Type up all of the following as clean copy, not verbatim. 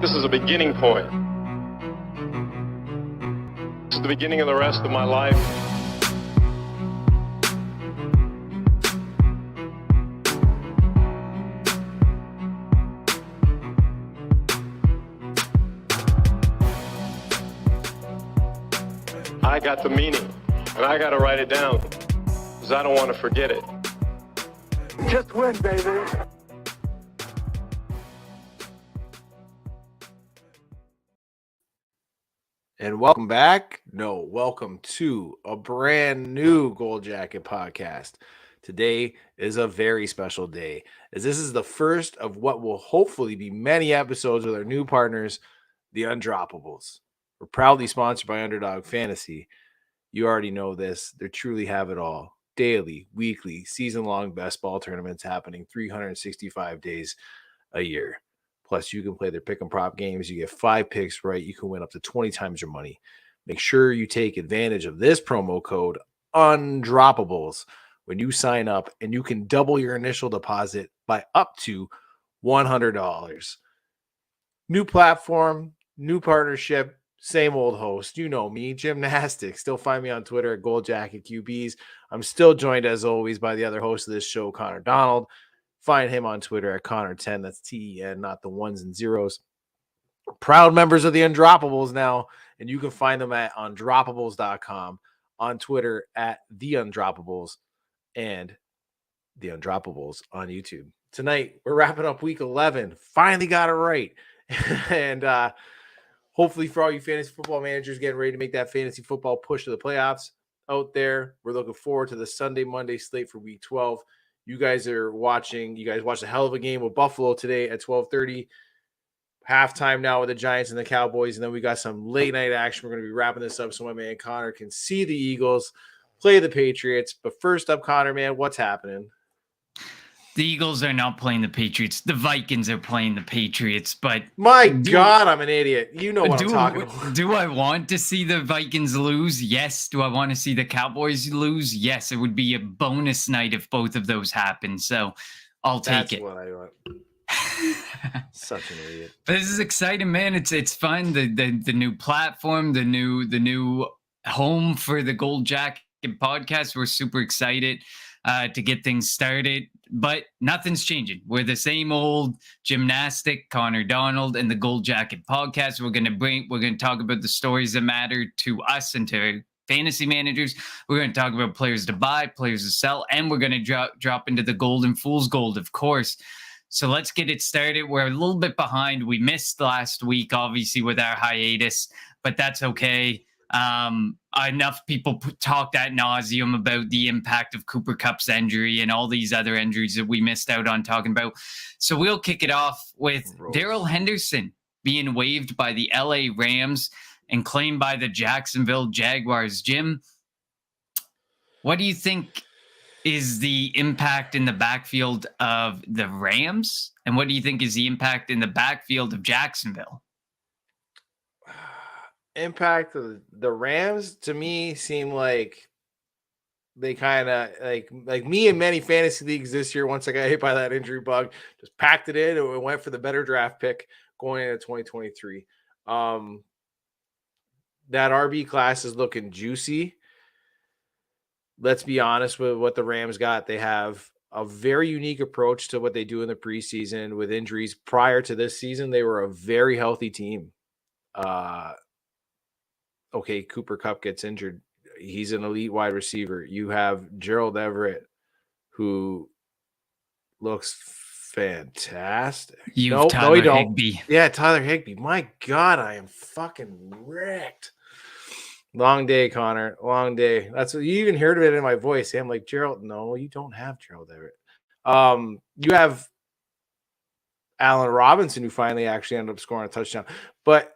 This is a beginning point. This is the beginning of the rest of my life. I got the meaning, and I got to write it down, because I don't want to forget it. Just win, baby. And welcome back. No, welcome to a brand new Gold Jacket podcast. Today is a very special day, as this is the first of what will hopefully be many episodes with our new partners, the Undroppables. We're proudly sponsored by Underdog Fantasy. You already know this. They truly have it all. Daily, weekly, season-long best ball tournaments happening 365 days a year. Plus, you can play their pick and prop games. You get 5 picks right. You can win up to 20 times your money. Make sure you take advantage of this promo code, Undroppables, when you sign up, and you can double your initial deposit by up to $100. New platform, new partnership, same old host. You know me, Gymnastics. Still find me on Twitter at Gold Jacket QBs. I'm still joined, as always, by the other host of this show, Connor Donald. Find him on Twitter at Connor10. That's TEN, not the ones and zeros. Proud members of the Undroppables now, and you can find them at undroppables.com, on Twitter at the Undroppables, and the Undroppables on YouTube. Tonight, we're wrapping up week 11. Finally got it right. And hopefully for all you fantasy football managers getting ready to make that fantasy football push to the playoffs out there, we're looking forward to the Sunday, Monday slate for week 12. You guys are watching. You guys watched a hell of a game with Buffalo today at 12:30. Halftime now with the Giants and the Cowboys. And then we got some late night action. We're going to be wrapping this up so my man Connor can see the Eagles play the Patriots. But first up, Connor, man, what's happening? The Eagles are not playing the Patriots. The Vikings are playing the Patriots. But God, I'm an idiot. You know what I'm talking about. Do I want to see the Vikings lose? Yes. Do I want to see the Cowboys lose? Yes. It would be a bonus night if both of those happen. So I'll take it. That's what I want. Such an idiot. But this is exciting, man. It's fun. The new platform, the new home for the Gold Jacket podcast. We're super excited to get things started. But nothing's changing. We're the same old Gymnastic, Connor Donald, and the Gold Jacket podcast. We're going to talk about the stories that matter to us and to fantasy managers. We're going to talk about players to buy, players to sell, and we're going to drop into the golden fool's gold, of course. So let's get it started. We're a little bit behind. We missed last week, obviously, with our hiatus, but that's okay. Enough people talked ad nauseum about the impact of Cooper Kupp's injury and all these other injuries that we missed out on talking about. So we'll kick it off with Darrell Henderson being waived by the LA Rams and claimed by the Jacksonville Jaguars. Jim, what do you think is the impact in the backfield of the Rams? And what do you think is the impact in the backfield of Jacksonville? Impact of the Rams to me seem like they kind of like me in many fantasy leagues this year. Once I got hit by that injury bug, just packed it in and went for the better draft pick going into 2023. That RB class is looking juicy. Let's be honest with what the Rams got. They have a very unique approach to what they do in the preseason with injuries. Prior to this season, they were a very healthy team. Okay, Cooper Kupp gets injured. He's an elite wide receiver. You have Gerald Everett, who looks fantastic. Tyler Higbee. Yeah, Tyler Higbee. My God, I am fucking wrecked. Long day, Connor. Long day. That's what you even heard of it in my voice. I'm like, Gerald, no, you don't have Gerald Everett. You have Allen Robinson, who finally actually ended up scoring a touchdown. But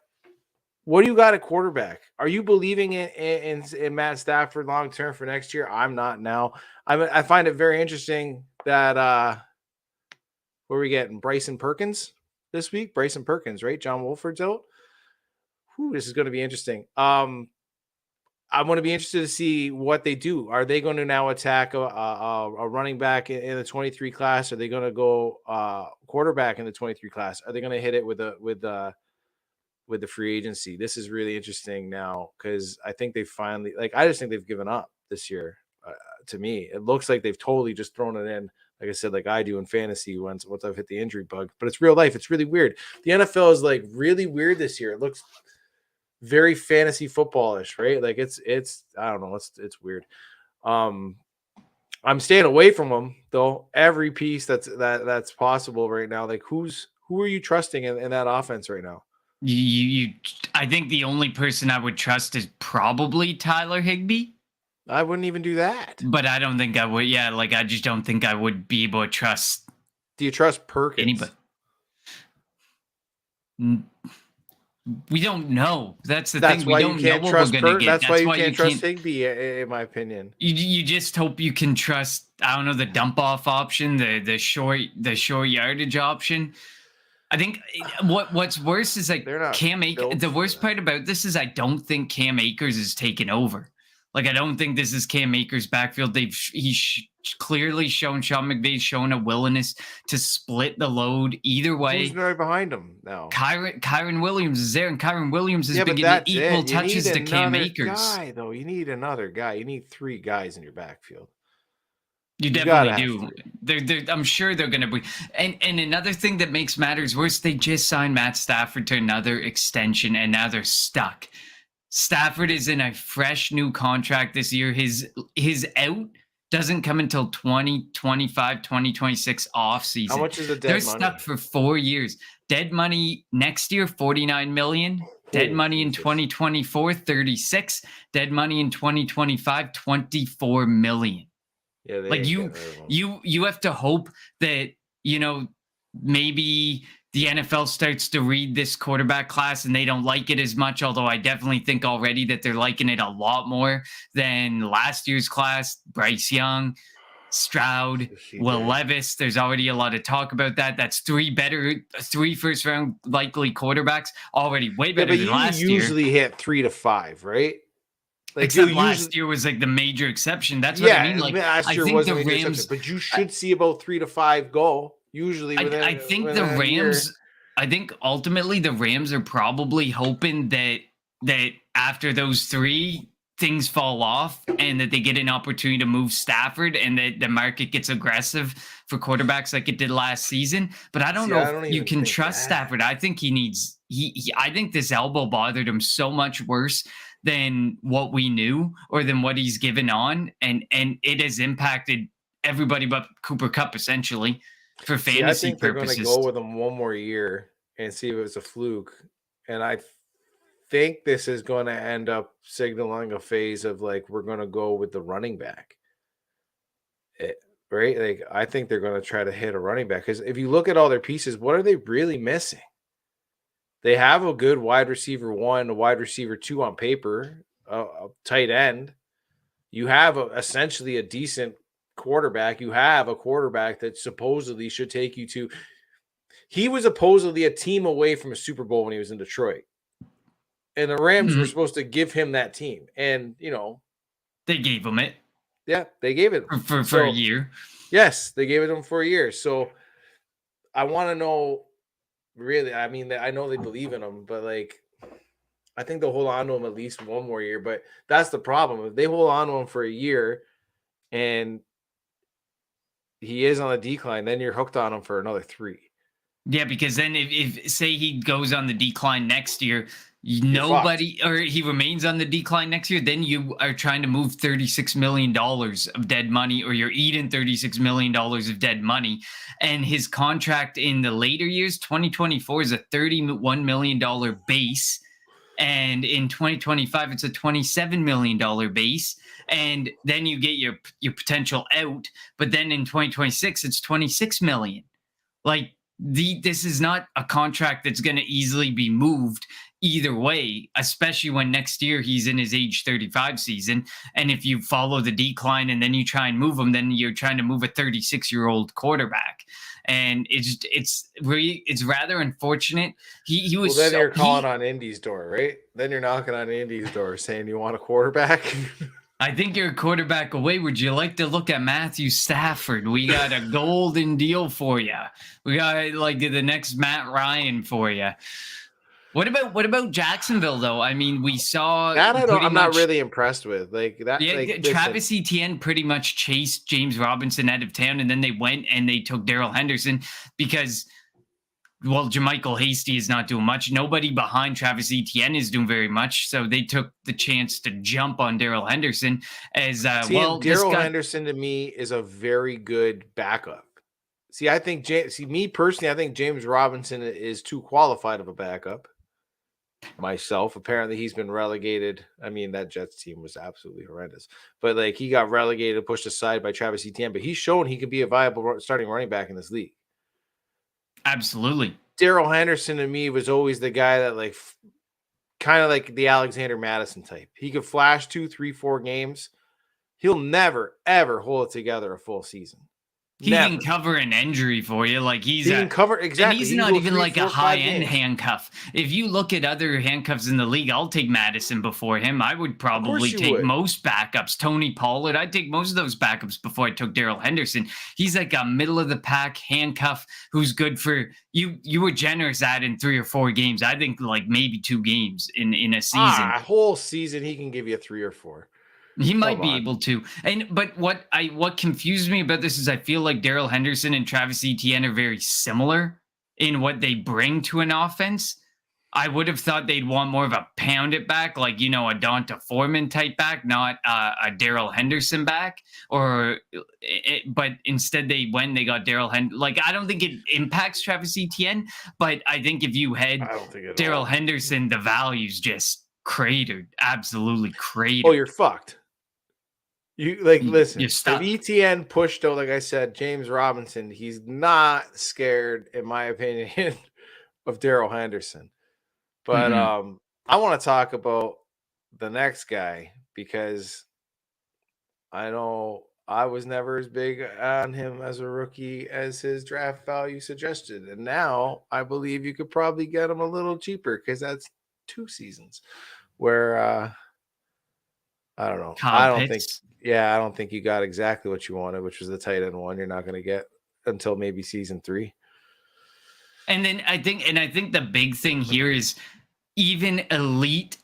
what do you got at quarterback? Are you believing in Matt Stafford long term for next year? I'm not now. I find it very interesting that where are we getting Bryson Perkins this week? Bryson Perkins, right? John Wolford's out. This is going to be interesting. I'm going to be interested to see what they do. Are they going to now attack a running back in the 23 class? Are they going to go quarterback in the 23 class? Are they going to hit it with with the free agency. This is really interesting now because I think they finally I just think they've given up this year. To me, it looks like they've totally just thrown it in, like I said, like I do in fantasy once I've hit the injury bug. But it's real life. It's really weird. The NFL is like really weird this year. It looks very fantasy footballish, right? Like it's I don't know. It's weird. I'm staying away from them though. Every piece that's possible right now. Like who are you trusting in that offense right now? I think the only person I would trust is probably Tyler Higbee. I wouldn't even do that. But I don't think I would. Yeah, like I just don't think I would be able to trust. Do you trust Perkins? Anybody? We don't know. That's the thing. We don't know what we're going to get. That's why you can't trust Higbee, in my opinion. You just hope you can trust. I don't know, the dump off option, the short yardage option. I think what's worse is like Cam Akers. The worst part about this is I don't think Cam Akers is taking over. Like, I don't think this is Cam Akers' backfield. He's clearly shown, Sean McVay's shown a willingness to split the load either way. Who's right behind him now? Kyren Williams is there, and Kyren Williams has been getting equal touches to Cam Akers. You need another guy. You need 3 guys in your backfield. You definitely do. I'm sure they're going to be. And another thing that makes matters worse, they just signed Matt Stafford to another extension, and now they're stuck. Stafford is in a fresh new contract this year. His out doesn't come until 2025, 2026 off season. How much is the dead They're money? Stuck for 4 years. Dead money next year, $49 million. Dead money in 2024, 36. Dead money in 2025, $24 million. Yeah, like you have to hope that, maybe the NFL starts to read this quarterback class and they don't like it as much, although I definitely think already that they're liking it a lot more than last year's class. Bryce Young, Stroud, Will Levis. There's already a lot of talk about that. That's 3 first round likely quarterbacks, already way better than last year. You usually hit 3 to 5, right? Like except last year was like the major exception. That's what I mean. Like last year was the Rams, but you should see about 3 to 5 go. Usually, I think the Rams. I think ultimately the Rams are probably hoping that after those 3 things fall off and that they get an opportunity to move Stafford and that the market gets aggressive for quarterbacks like it did last season. But I don't know if you can trust Stafford. I think he needs. I think this elbow bothered him so much worse than what we knew or than what he's given on, and it has impacted everybody but Cooper Kupp essentially. For fantasy I think purposes, they're going to go with him one more year and see if it's a fluke. And I think this is going to end up signaling a phase of like we're going to go with the running back, right? Like I think they're going to try to hit a running back because if you look at all their pieces, what are they really missing? They have a good wide receiver 1, a wide receiver 2 on paper, a tight end. You have essentially a decent quarterback. You have a quarterback that supposedly should take you to. He was supposedly a team away from a Super Bowl when he was in Detroit, and the Rams were supposed to give him that team. And they gave him it. Yeah, they gave it for a year. Yes, they gave it him for a year. So I want to know. Really, I mean, I know they believe in him, but like, I think they'll hold on to him at least one more year. But that's the problem. If they hold on to him for a year, and he is on a decline, then you're hooked on him for another 3. Yeah, because then if say he goes on the decline next year, or he remains on the decline next year, then you are trying to move $36 million of dead money, or you're eating $36 million of dead money. And his contract in the later years, 2024 is a $31 million base. And in 2025, it's a $27 million base. And then you get your potential out. But then in 2026, it's $26 million. Like this is not a contract that's going to easily be moved either way, especially when next year he's in his age 35 season. And if you follow the decline and then you try and move him, then you're trying to move a 36-year-old quarterback. And it's rather unfortunate. He was. Well, then you're calling on Indy's door, right? Then you're knocking on Indy's door saying you want a quarterback. I think you're a quarterback away. Would you like to look at Matthew Stafford? We got a golden deal for you. We got like the next Matt Ryan for you. What about Jacksonville though? I mean, we saw That pretty I'm not much- really impressed with. Like that. Yeah, Like, Travis Etienne pretty much chased James Robinson out of town, and then they went and they took Daryl Henderson because, well, JaMychal Hasty is not doing much. Nobody behind Travis Etienne is doing very much. So they took the chance to jump on Daryl Henderson as well. Daryl Henderson to me is a very good backup. See, I think me personally, I think James Robinson is too qualified of a backup. Myself, apparently he's been relegated. I mean, that Jets team was absolutely horrendous, but like he got relegated, pushed aside by Travis Etienne. But he's shown he can be a viable starting running back in this league. Absolutely. Daryl Henderson to me was always the guy that like kind of like the Alexander Madison type. He could flash 2, 3, 4 games. He'll never ever hold it together a full season. He can cover an injury for you. Like he can cover exactly. And he's not even like a high-end handcuff. If you look at other handcuffs in the league, I'll take Madison before him. I would probably take most backups. Tony Pollard, I'd take most of those backups before I took Daryl Henderson. He's like a middle-of-the-pack handcuff who's good for you. You were generous at in 3 or 4 games. I think like maybe 2 games in a season. A whole season, he can give you 3 or 4. He might be able to. But what confused me about this is I feel like Daryl Henderson and Travis Etienne are very similar in what they bring to an offense. I would have thought they'd want more of a pound it back, like, a Donta Foreman type back, not a Daryl Henderson back. But instead they got Daryl Henderson. Like, I don't think it impacts Travis Etienne, but I think if you had Daryl Henderson, the value's just cratered, absolutely cratered. Oh, you're fucked. Listen, if ETN pushed out, like I said, James Robinson, he's not scared, in my opinion, of Daryl Henderson. But I want to talk about the next guy because I know I was never as big on him as a rookie as his draft value suggested. And now I believe you could probably get him a little cheaper because that's 2 seasons where I don't know. I don't think you got exactly what you wanted, which was the tight end one. You're not going to get until maybe season 3. And then I think the big thing here is even elite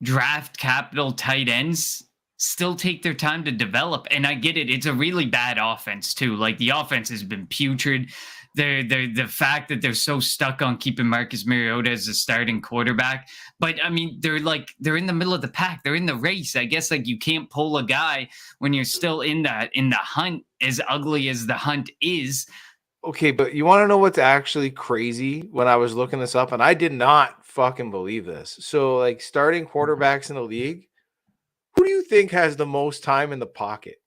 draft capital tight ends still take their time to develop. And I get it. It's a really bad offense too. Like the offense has been putrid. The fact that they're so stuck on keeping Marcus Mariota as a starting quarterback. But I mean, they're in the middle of the pack. They're in the race. I guess like you can't pull a guy when you're still in the hunt, as ugly as the hunt is. Okay, but you want to know what's actually crazy? When I was looking this up, and I did not fucking believe this. So like starting quarterbacks in the league, who do you think has the most time in the pocket?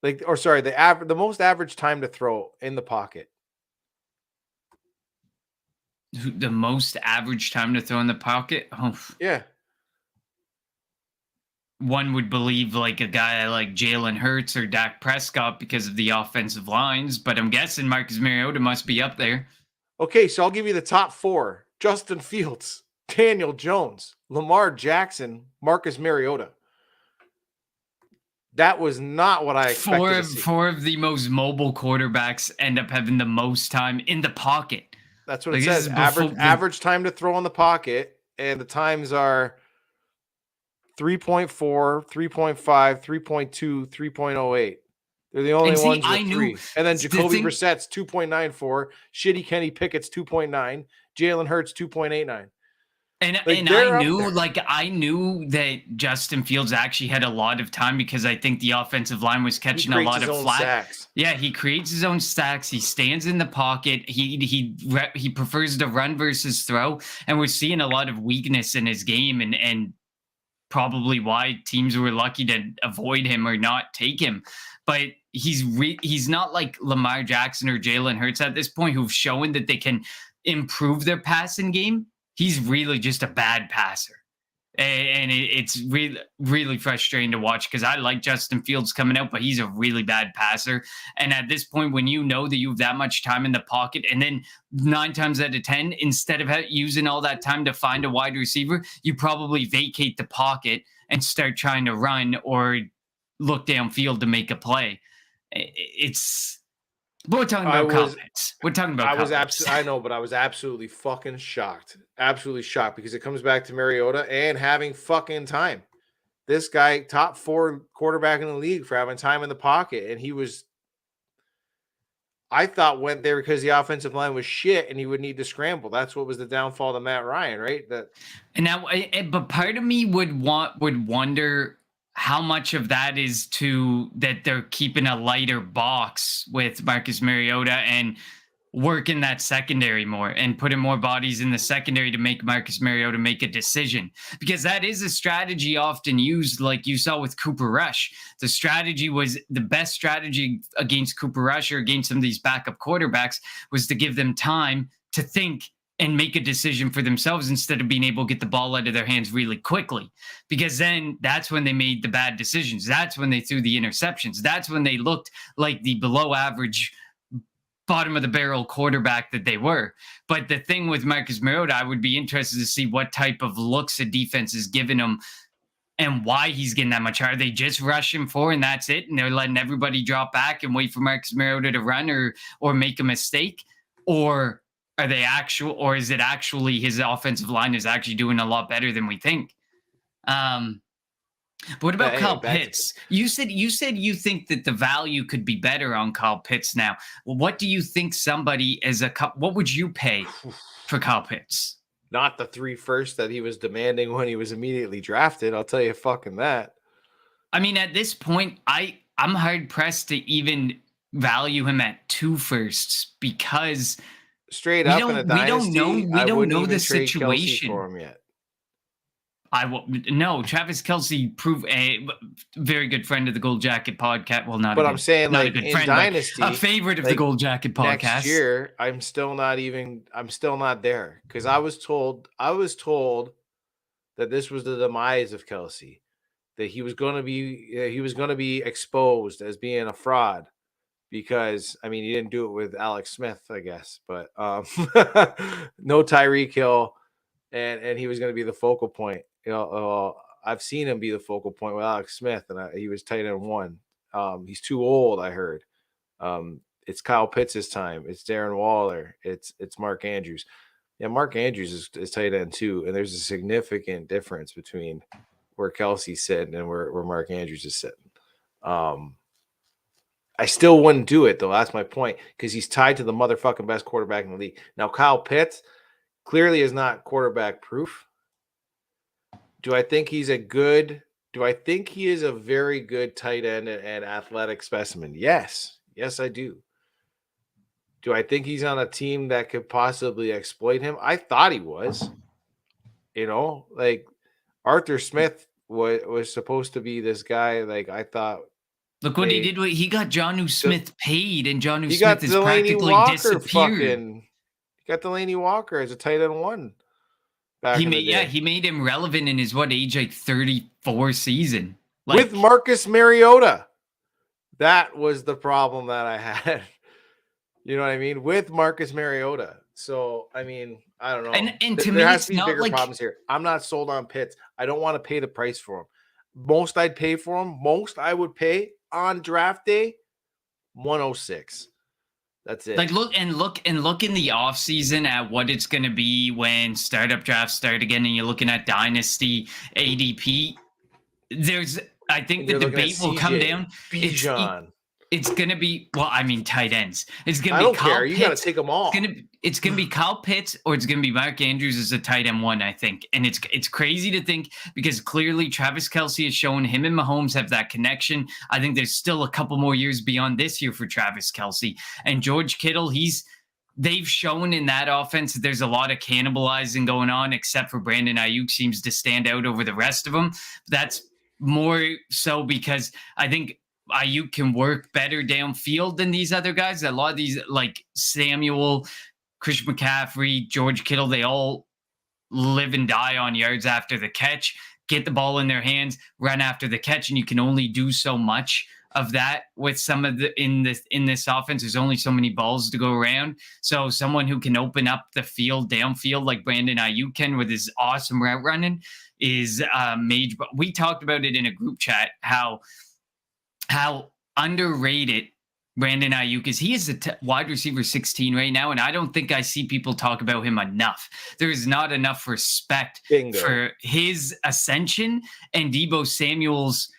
The most average time to throw in the pocket. The most average time to throw in the pocket? Oh. Yeah. One would believe like a guy like Jalen Hurts or Dak Prescott because of the offensive lines, but I'm guessing Marcus Mariota must be up there. Okay, so I'll give you the top 4. Justin Fields, Daniel Jones, Lamar Jackson, Marcus Mariota. That was not what I expected to see. 4 of the most mobile quarterbacks end up having the most time in the pocket. That's what it says. Average time to throw in the pocket, and the times are 3.4, 3.5, 3.2, 3.08. They're the only ones with 3. And then Jacoby Brissett's 2.94, shitty Kenny Pickett's 2.9, Jalen Hurts 2.89. And I knew that Justin Fields actually had a lot of time because I think the offensive line was catching a lot of flack. Sacks. Yeah, he creates his own stacks. He stands in the pocket. He prefers to run versus throw, and we're seeing a lot of weakness in his game, and probably why teams were lucky to avoid him or not take him. But he's not like Lamar Jackson or Jalen Hurts at this point, who've shown that they can improve their passing game. He's really just a bad passer. And it's really, really frustrating to watch because I like Justin Fields coming out, but he's a really bad passer. And at this point, when you know that you have that much time in the pocket, and then 9 times out of 10, instead of using all that time to find a wide receiver, you probably vacate the pocket and start trying to run or look downfield to make a play. But we're talking I about Kyle was- Pitts. We're talking about I Kyle was Pitts. absolutely, I know, but I was absolutely fucking shocked. Absolutely shocked because it comes back to Mariota and having fucking time. This guy, top 4 quarterback in the league for having time in the pocket, and he was, I thought, went there because the offensive line was shit and he would need to scramble. That's what was the downfall to Matt Ryan, right? That And now, but part of me would wonder how much of that is to that they're keeping a lighter box with Marcus Mariota and working that secondary more and putting more bodies in the secondary to make Marcus Mariota make a decision, because that is a strategy often used, like you saw with Cooper Rush. The strategy was the best strategy against Cooper Rush or against some of these backup quarterbacks was to give them time to think and make a decision for themselves instead of being able to get the ball out of their hands really quickly, because then that's when they made the bad decisions. That's when they threw the interceptions. That's when they looked like the below average bottom of the barrel quarterback that they were. But the thing with Marcus Mariota, I would be interested to see what type of looks a defense is giving him and why he's getting that much higher. Are they just rushing for and that's it, and they're letting everybody drop back and wait for Marcus Mariota to run or make a mistake? Or are they or is it actually his offensive line is actually doing a lot better than we think? But what about Kyle Pitts? You said you think that the value could be better on Kyle Pitts now. Well, what do you think somebody what would you pay for Kyle Pitts? not the 3 first that he was demanding when he was immediately drafted. I'll tell you fucking that. I mean, at this point, I'm hard pressed to even value him at 2 firsts because straight up in a dynasty, we don't know the trade situation Kelce for him yet. Travis Kelce proved a very good friend of the Gold Jacket podcast. Well, not, but a I'm saying not like a good in friend, dynasty, a favorite of the like, Gold Jacket podcast. Next year, I'm still not there because I was told that this was the demise of Kelce, that he was going to be exposed as being a fraud. Because I mean, he didn't do it with Alex Smith, I guess, but no Tyreek Hill, and he was going to be the focal point. I've seen him be the focal point with Alex Smith, and he was tight end 1. He's too old, I heard. It's Kyle Pitts' time. It's Darren Waller. It's Mark Andrews. Yeah, Mark Andrews is tight end 2, and there's a significant difference between where Kelce's sitting and where Mark Andrews is sitting. I still wouldn't do it, though. That's my point, because he's tied to the motherfucking best quarterback in the league. Now, Kyle Pitts clearly is not quarterback proof. Do I think he is a very good tight end and athletic specimen? Yes. Yes, I do. Do I think he's on a team that could possibly exploit him? I thought he was. Like Arthur Smith was supposed to be this guy. Like I thought. Look what he did. He got Jonnu Smith paid, and Jonnu Smith is practically disappeared. He got Delaney Walker as a tight end 1. He made him relevant in his age like 34 season. With Marcus Mariota. That was the problem that I had. You know what I mean? With Marcus Mariota. So, I mean, I don't know. And to there me, has to be bigger problems here. I'm not sold on Pitts. I don't want to pay the price for him. Most I'd pay for him, I would pay on draft day, 106. That's it. Like look in the offseason at what it's going to be when startup drafts start again, and you're looking at dynasty ADP. I think the debate will come down. It's going to be, tight ends. It's going to be. I don't care. You got to take them all. It's going to be Kyle Pitts or it's going to be Mark Andrews as a tight end 1, I think. And it's crazy to think because clearly Travis Kelce has shown him and Mahomes have that connection. I think there's still a couple more years beyond this year for Travis Kelce. And George Kittle, they've shown in that offense that there's a lot of cannibalizing going on, except for Brandon Ayuk seems to stand out over the rest of them. That's more so because I think Ayuk can work better downfield than these other guys. A lot of these, like Samuel, Christian McCaffrey, George Kittle, they all live and die on yards after the catch, get the ball in their hands, run after the catch, and you can only do so much of that with some of in this offense. There's only so many balls to go around. So someone who can open up the field downfield like Brandon Ayuk can with his awesome route running is major. But we talked about it in a group chat how underrated Brandon Ayuk is. He is a wide receiver 16 right now, and I don't think I see people talk about him enough. There is not enough respect Bingo. for his ascension and Deebo Samuel's.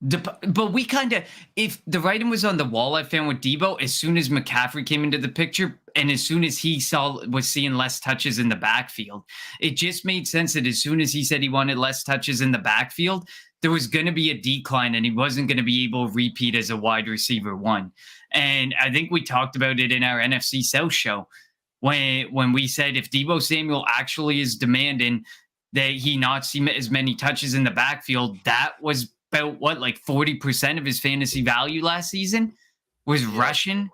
But we kind of, if the writing was on the wall, I found with Deebo, as soon as McCaffrey came into the picture, and as soon as he was seeing less touches in the backfield, it just made sense that as soon as he said he wanted less touches in the backfield, there was going to be a decline and he wasn't going to be able to repeat as a wide receiver 1. And I think we talked about it in our NFC South show when we said if Deebo Samuel actually is demanding that he not see as many touches in the backfield, that was about what, like 40% of his fantasy value last season was rushing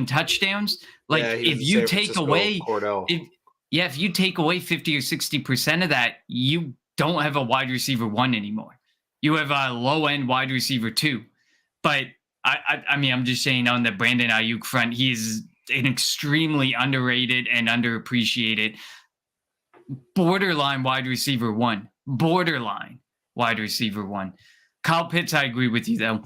touchdowns. Like if you take away, if you take away 50 or 60% of that, you don't have a wide receiver 1 anymore. You have a low end wide receiver 2. But I mean, I'm just saying on the Brandon Ayuk front, he is an extremely underrated and underappreciated borderline wide receiver 1. Borderline wide receiver 1. Kyle Pitts, I agree with you, though.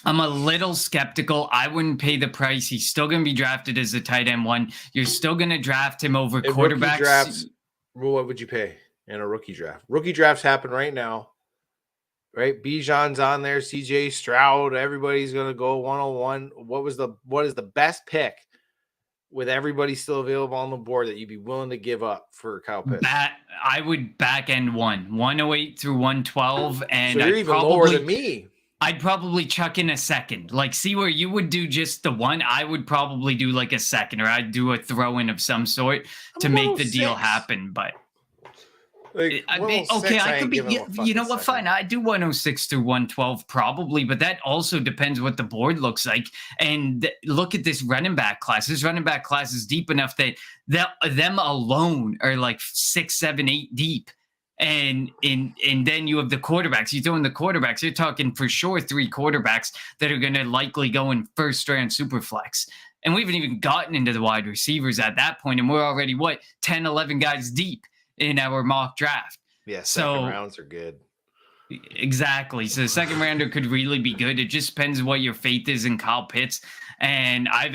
I'm a little skeptical. I wouldn't pay the price. He's still going to be drafted as a tight end 1. You're still going to draft him over quarterbacks. Drafts, what would you pay in a rookie draft? Rookie drafts happen right now, right? Bijan's on there, CJ Stroud. Everybody's going to go 101. What is the best pick with everybody still available on the board that you'd be willing to give up for Kyle Pitts? I would back end 108 through 112, and so you're even lower than me. I'd probably chuck in a second. Like, see where you would do just the 1. I would probably do like a second, or I'd do a throw in of some sort to make the deal happen. But like, okay, I could be. You know what? Fine, I do 106 through 112 probably, but that also depends what the board looks like. And look at this running back class. This running back class is deep enough that them alone are like 6, 7, 8 deep. And then you have the quarterbacks. You throw in the quarterbacks, you're talking for sure 3 quarterbacks that are going to likely go in first round super flex. And we haven't even gotten into the wide receivers at that point, and we're already 10, 11 guys deep in our mock draft. Yeah, second rounds are good. Exactly. So the second rounder could really be good. It just depends what your faith is in Kyle Pitts. And I'm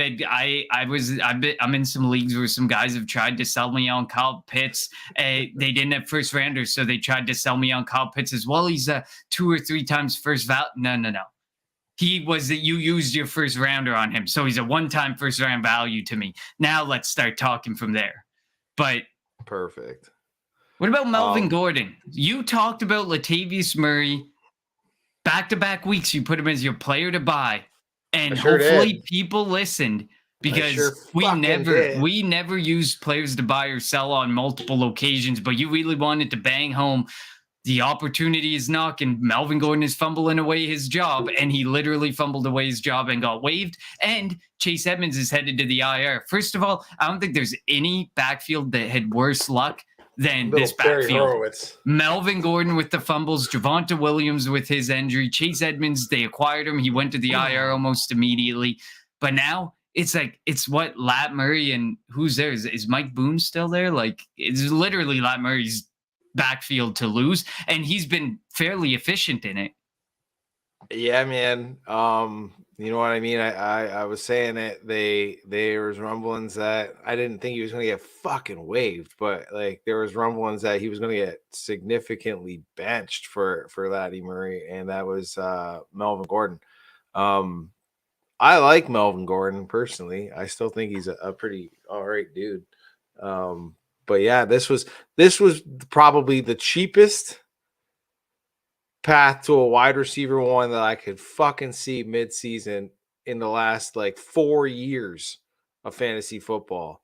in some leagues where some guys have tried to sell me on Kyle Pitts. They didn't have first rounders, so they tried to sell me on Kyle Pitts as well. He's a 2 or 3 times first value. No. He was that you used your first rounder on him. So he's a 1-time first round value to me. Now let's start talking from there. But perfect. What about Melvin Gordon? You talked about Latavius Murray. Back-to-back weeks, you put him as your player to buy. And hopefully people listened, because we never used players to buy or sell on multiple occasions, but you really wanted to bang home the opportunity is knocking. Melvin Gordon is fumbling away his job, and he literally fumbled away his job and got waived. And Chase Edmonds is headed to the IR. First of all, I don't think there's any backfield that had worse luck than this backfield. Melvin Gordon with the fumbles, Javonte Williams with his injury, Chase Edmonds, they acquired him. He went to the IR almost immediately. But now it's like, it's what Lat Murray and who's there? Is Mike Boone still there? Like, it's literally Lat Murray's backfield to lose, and he's been fairly efficient in it. Yeah, man. You know what I mean? I was saying it. There was rumblings that I didn't think he was going to get fucking waived, but like there was rumblings that he was going to get significantly benched for Laddie Murray, and that was Melvin Gordon. I like Melvin Gordon personally. I still think he's a pretty all right dude. But yeah, this was probably the cheapest path to a wide receiver 1 that I could fucking see midseason in the last like 4 years of fantasy football.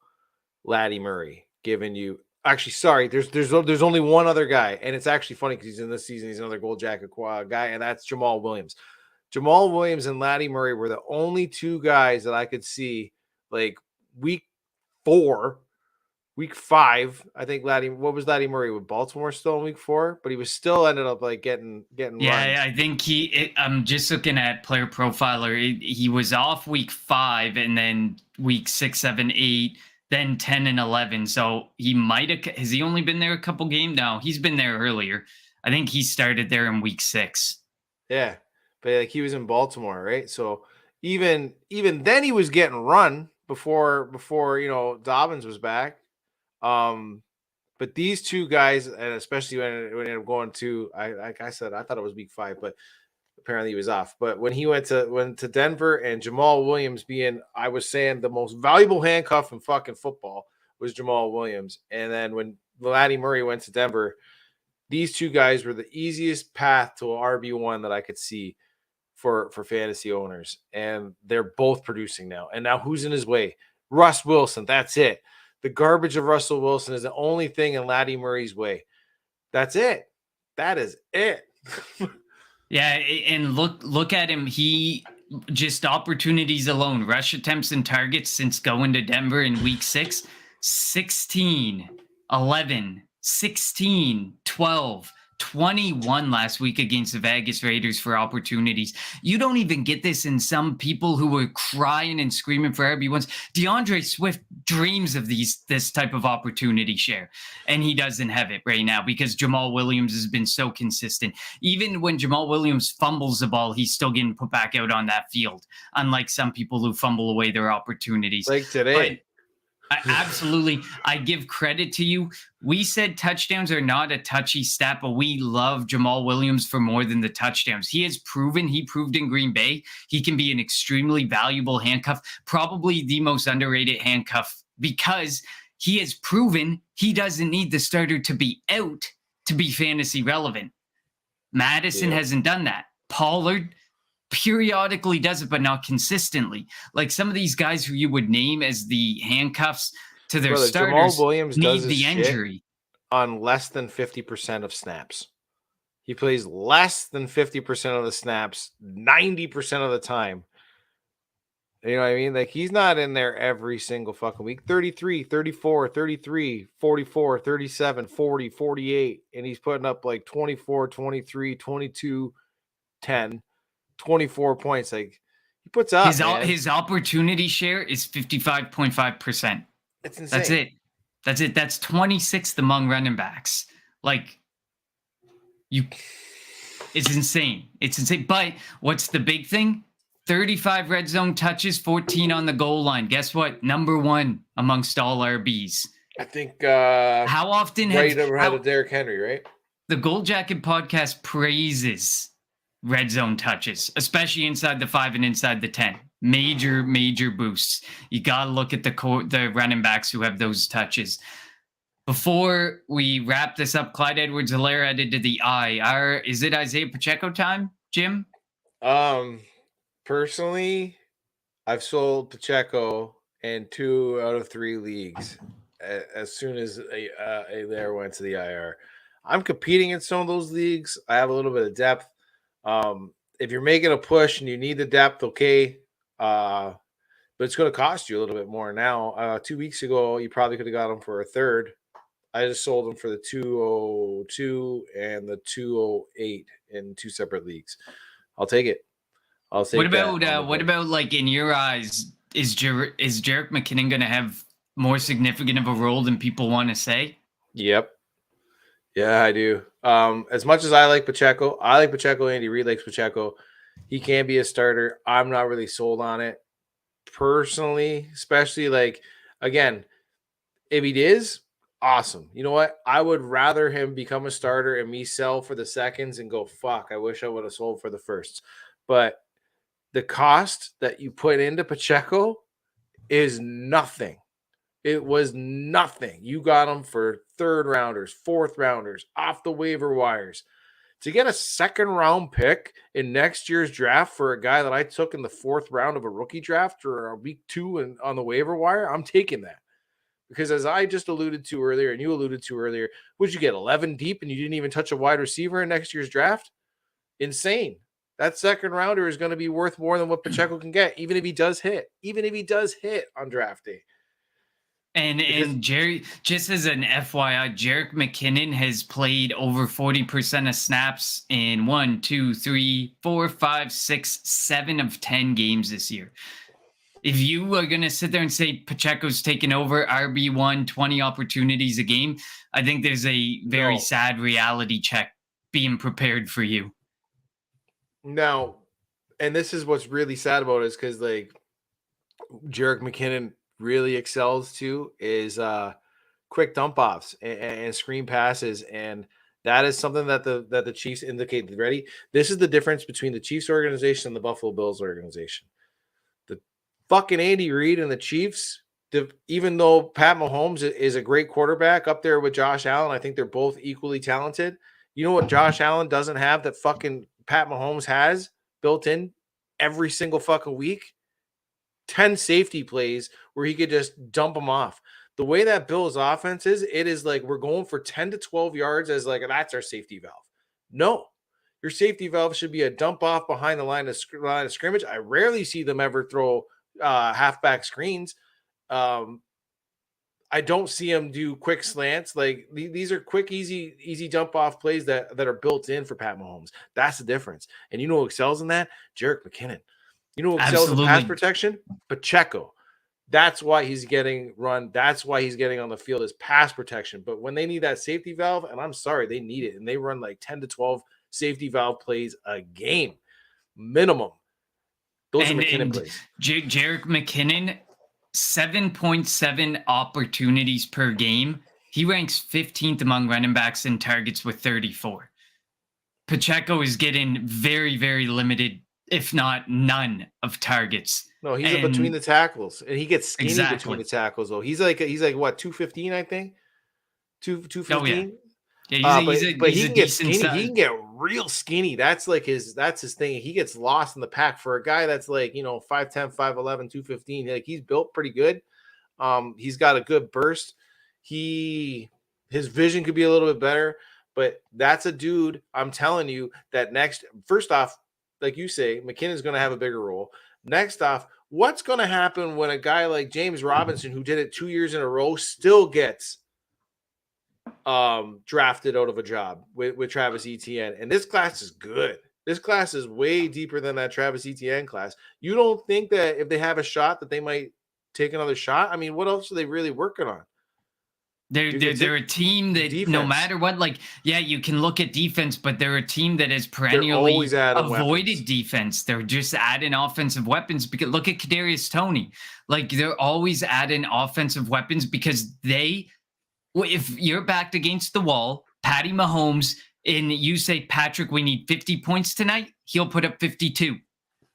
Laddie Murray giving you there's only one other guy, and it's actually funny because he's in this season. He's another gold jacket guy, and that's Jamal Williams. Jamal Williams and Laddie Murray were the only 2 guys that I could see like week 4. Week 5, I think Laddie Murray with Baltimore still in week 4, but he was still ended up like getting. Yeah, I think I'm just looking at Player Profiler. He was off week 5, and then week 6, 7, 8, then 10 and 11. So he might have. Has he only been there a couple games? No, he's been there earlier. I think he started there in week 6. Yeah, but like he was in Baltimore, right? So even then he was getting run before Dobbins was back. But these two guys, and especially when it ended up going to, like I said, I thought it was week 5, but apparently he was off. But when he went to Denver and Jamal Williams being, I was saying, the most valuable handcuff in fucking football was Jamal Williams. And then when Latavius Murray went to Denver, these two guys were the easiest path to an RB1 that I could see for fantasy owners. And they're both producing now. And now who's in his way? Russ Wilson. That's it. The garbage of Russell Wilson is the only thing in Latavius Murray's way. That's it. That is it. Yeah, and look at him. He just opportunities alone, rush attempts and targets since going to Denver in week 6, 16, 11, 16, 12, 21 last week against the Vegas Raiders for opportunities. You don't even get this in some people who were crying and screaming for RB1s. DeAndre Swift dreams of this type of opportunity share, and he doesn't have it right now because Jamal Williams has been so consistent. Even when Jamal Williams fumbles the ball, he's still getting put back out on that field, unlike some people who fumble away their opportunities. Like today. Absolutely. I give credit to you. We said touchdowns are not a touchy stat, but we love Jamal Williams for more than the touchdowns. He proved in Green Bay, he can be an extremely valuable handcuff, probably the most underrated handcuff, because he has proven he doesn't need the starter to be out to be fantasy relevant. Madison hasn't done that. Pollard periodically does it, but not consistently. Like some of these guys who you would name as the handcuffs to their starters Jamal Williams need does the injury on less than 50% of snaps. He plays less than 50% of the snaps 90% of the time. You know what I mean? Like he's not in there every single fucking week. 33, 34, 33, 44, 37, 40, 48, and he's putting up like 24, 23, 22, 10. 24 points. Like he puts up his opportunity share is 55.5%. It's insane. That's it. That's 26th among running backs. Like it's insane. It's insane. But what's the big thing? 35 red zone touches, 14 on the goal line. Guess what? Number 1 amongst all RBs. I think how often right ahead of Derrick Henry, right? The Gold Jacket podcast praises red zone touches, especially inside the 5 and inside the 10. Major boosts. You got to look at the running backs who have those touches. Before we wrap this up, Clyde Edwards-Helaire added to the IR. Is it Isaiah Pacheco time, Jim? Personally, I've sold Pacheco in 2 out of 3 leagues as soon as Helaire went to the IR. I'm competing in some of those leagues. I have a little bit of depth. If you're making a push and you need the depth, okay. But it's going to cost you a little bit more now. 2 weeks ago, you probably could have got him for a third. I just sold him for the 202 and the 208 in 2 separate leagues. I'll take it. What about like in your eyes, is Jerick McKinnon going to have more significant of a role than people want to say? Yep. Yeah, I do. As much as I like Pacheco, Andy Reid likes Pacheco. He can be a starter. I'm not really sold on it personally, especially like, again, if he is, awesome. You know what? I would rather him become a starter and me sell for the seconds and go, fuck, I wish I would have sold for the firsts. But the cost that you put into Pacheco is nothing. It was nothing. You got him for 3rd rounders, 4th rounders, off the waiver wires. To get a 2nd round pick in next year's draft for a guy that I took in the 4th round of a rookie draft or a week 2 and on the waiver wire, I'm taking that. Because as I just alluded to earlier, and you alluded to earlier, would you get 11 deep and you didn't even touch a wide receiver in next year's draft? Insane. That 2nd rounder is going to be worth more than what Pacheco can get, even if he does hit on draft day. And Jerry, just as an FYI, Jerick McKinnon has played over 40% of snaps in 1, 2, 3, 4, 5, 6, 7 of 10 games this year. If you are going to sit there and say Pacheco's taken over RB1, 20 opportunities a game, I think there's a very sad reality check being prepared for you. Now, and this is what's really sad about it is because like Jerick McKinnon really excels too is quick dump offs and screen passes, and that is something that the Chiefs indicate. Ready? This is the difference between the Chiefs organization and the Buffalo Bills organization. The fucking Andy Reid and the Chiefs, even though Pat Mahomes is a great quarterback up there with Josh Allen, I think they're both equally talented. You know what Josh Allen doesn't have that fucking Pat Mahomes has built in every single fucking week? 10 safety plays where he could just dump them off. The way that Bills offense is, it is like we're going for 10 to 12 yards as like that's our safety valve. No, your safety valve should be a dump off behind the line of scrimmage. I rarely see them ever throw halfback screens. I don't see them do quick slants. Like these are quick, easy dump off plays that are built in for Pat Mahomes. That's the difference. And you know who excels in that? Jerick McKinnon. You know who excels in pass protection? Pacheco. That's why he's getting run. That's why he's getting on the field is pass protection. But when they need that safety valve, and I'm sorry, they need it. And they run like 10 to 12 safety valve plays a game minimum. Those are McKinnon plays. Jerick McKinnon, 7.7 opportunities per game. He ranks 15th among running backs in targets with 34. Pacheco is getting very, very limited, if not none, of targets. No, he's between the tackles, and he gets skinny between the tackles. Though he's like what 215, I think, 215. Oh, yeah. Yeah, he can get skinny. Size. He can get real skinny. That's his thing. He gets lost in the pack for a guy that's like 5'10", 5'11", 215. Like he's built pretty good. He's got a good burst. His vision could be a little bit better, but that's a dude. I'm telling you that first off, like you say, McKinnon's going to have a bigger role. Next off, what's going to happen when a guy like James Robinson, who did it 2 years in a row, still gets drafted out of a job with Travis Etienne? And this class is good. This class is way deeper than that Travis Etienne class. You don't think that if they have a shot that they might take another shot? I mean, what else are they really working on? They're a team that defense. No matter what, like, yeah, you can look at defense, but they're a team that has perennially avoided defense. They're just adding offensive weapons because look at Kadarius Toney. Like they're always adding offensive weapons because if you're backed against the wall, Patty Mahomes, and you say, Patrick, we need 50 points tonight, he'll put up 52.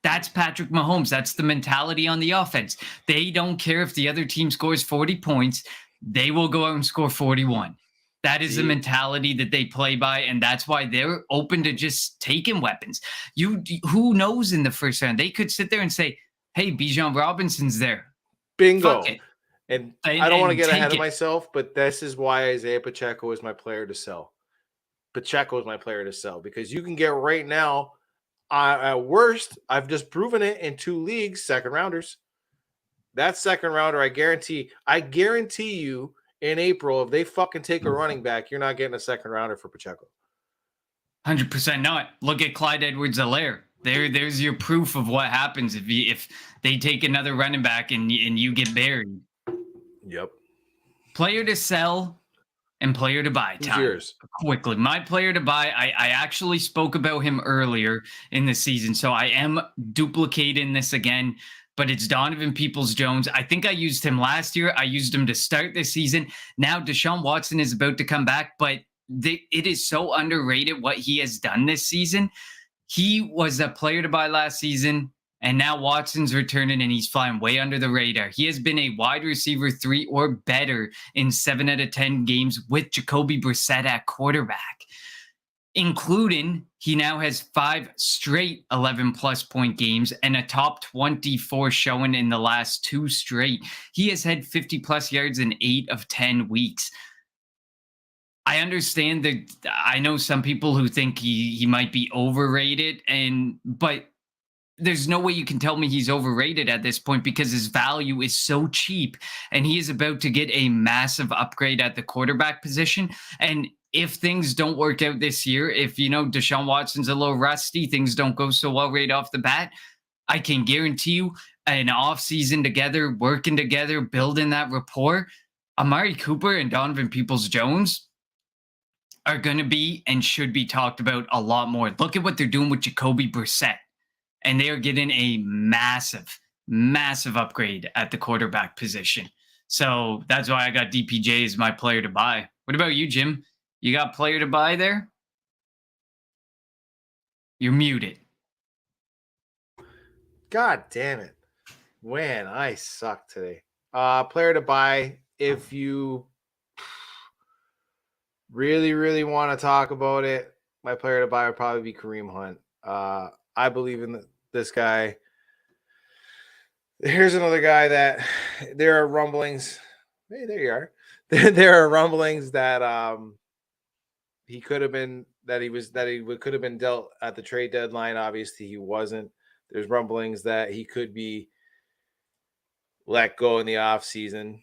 That's Patrick Mahomes. That's the mentality on the offense. They don't care if the other team scores 40 points. They will go out and score 41. That is the mentality that they play by, and that's why they're open to just taking weapons. Who knows in the first round? They could sit there and say, hey, Bijan Robinson's there. Bingo. And I don't want to get ahead of myself, but this is why Isaiah Pacheco is my player to sell. Pacheco is my player to sell because you can get right now, at worst, I've just proven it in 2 leagues, second rounders. That second rounder, I guarantee you in April, if they fucking take a running back, you're not getting a second rounder for Pacheco. 100% not. Look at Clyde Edwards-Helaire. There's your proof of what happens if they take another running back and you get buried. Yep. Player to sell and player to buy. Yours? Quickly. My player to buy, I actually spoke about him earlier in the season, so I am duplicating this again. But it's Donovan Peoples-Jones. I think I used him last year. I used him to start this season. Now Deshaun Watson is about to come back, but it is so underrated what he has done this season. He was a player to buy last season, and now Watson's returning, and he's flying way under the radar. He has been a wide receiver 3 or better in 7 out of 10 games with Jacoby Brissett at quarterback, including he now has 5 straight 11-plus point games and a top 24 showing in the last 2 straight. He has had 50-plus yards in 8 of 10 weeks. I understand that I know some people who think he might be overrated, but there's no way you can tell me he's overrated at this point because his value is so cheap, and he is about to get a massive upgrade at the quarterback position. And if things don't work out this year, if, Deshaun Watson's a little rusty, things don't go so well right off the bat, I can guarantee you an offseason together, working together, building that rapport, Amari Cooper and Donovan Peoples-Jones are going to be and should be talked about a lot more. Look at what they're doing with Jacoby Brissett. and they are getting a massive, massive upgrade at the quarterback position. So that's why I got DPJ as my player to buy. What about you, Jim? You got player to buy there? You're muted. God damn it. Man, I suck today. Player to buy, if you really, really want to talk about it, my player to buy would probably be Kareem Hunt. I believe in this guy. Here's another guy that there are rumblings. Hey, there you are. There are rumblings that he could have been could have been dealt at the trade deadline. Obviously, he wasn't. There's rumblings that he could be let go in the offseason.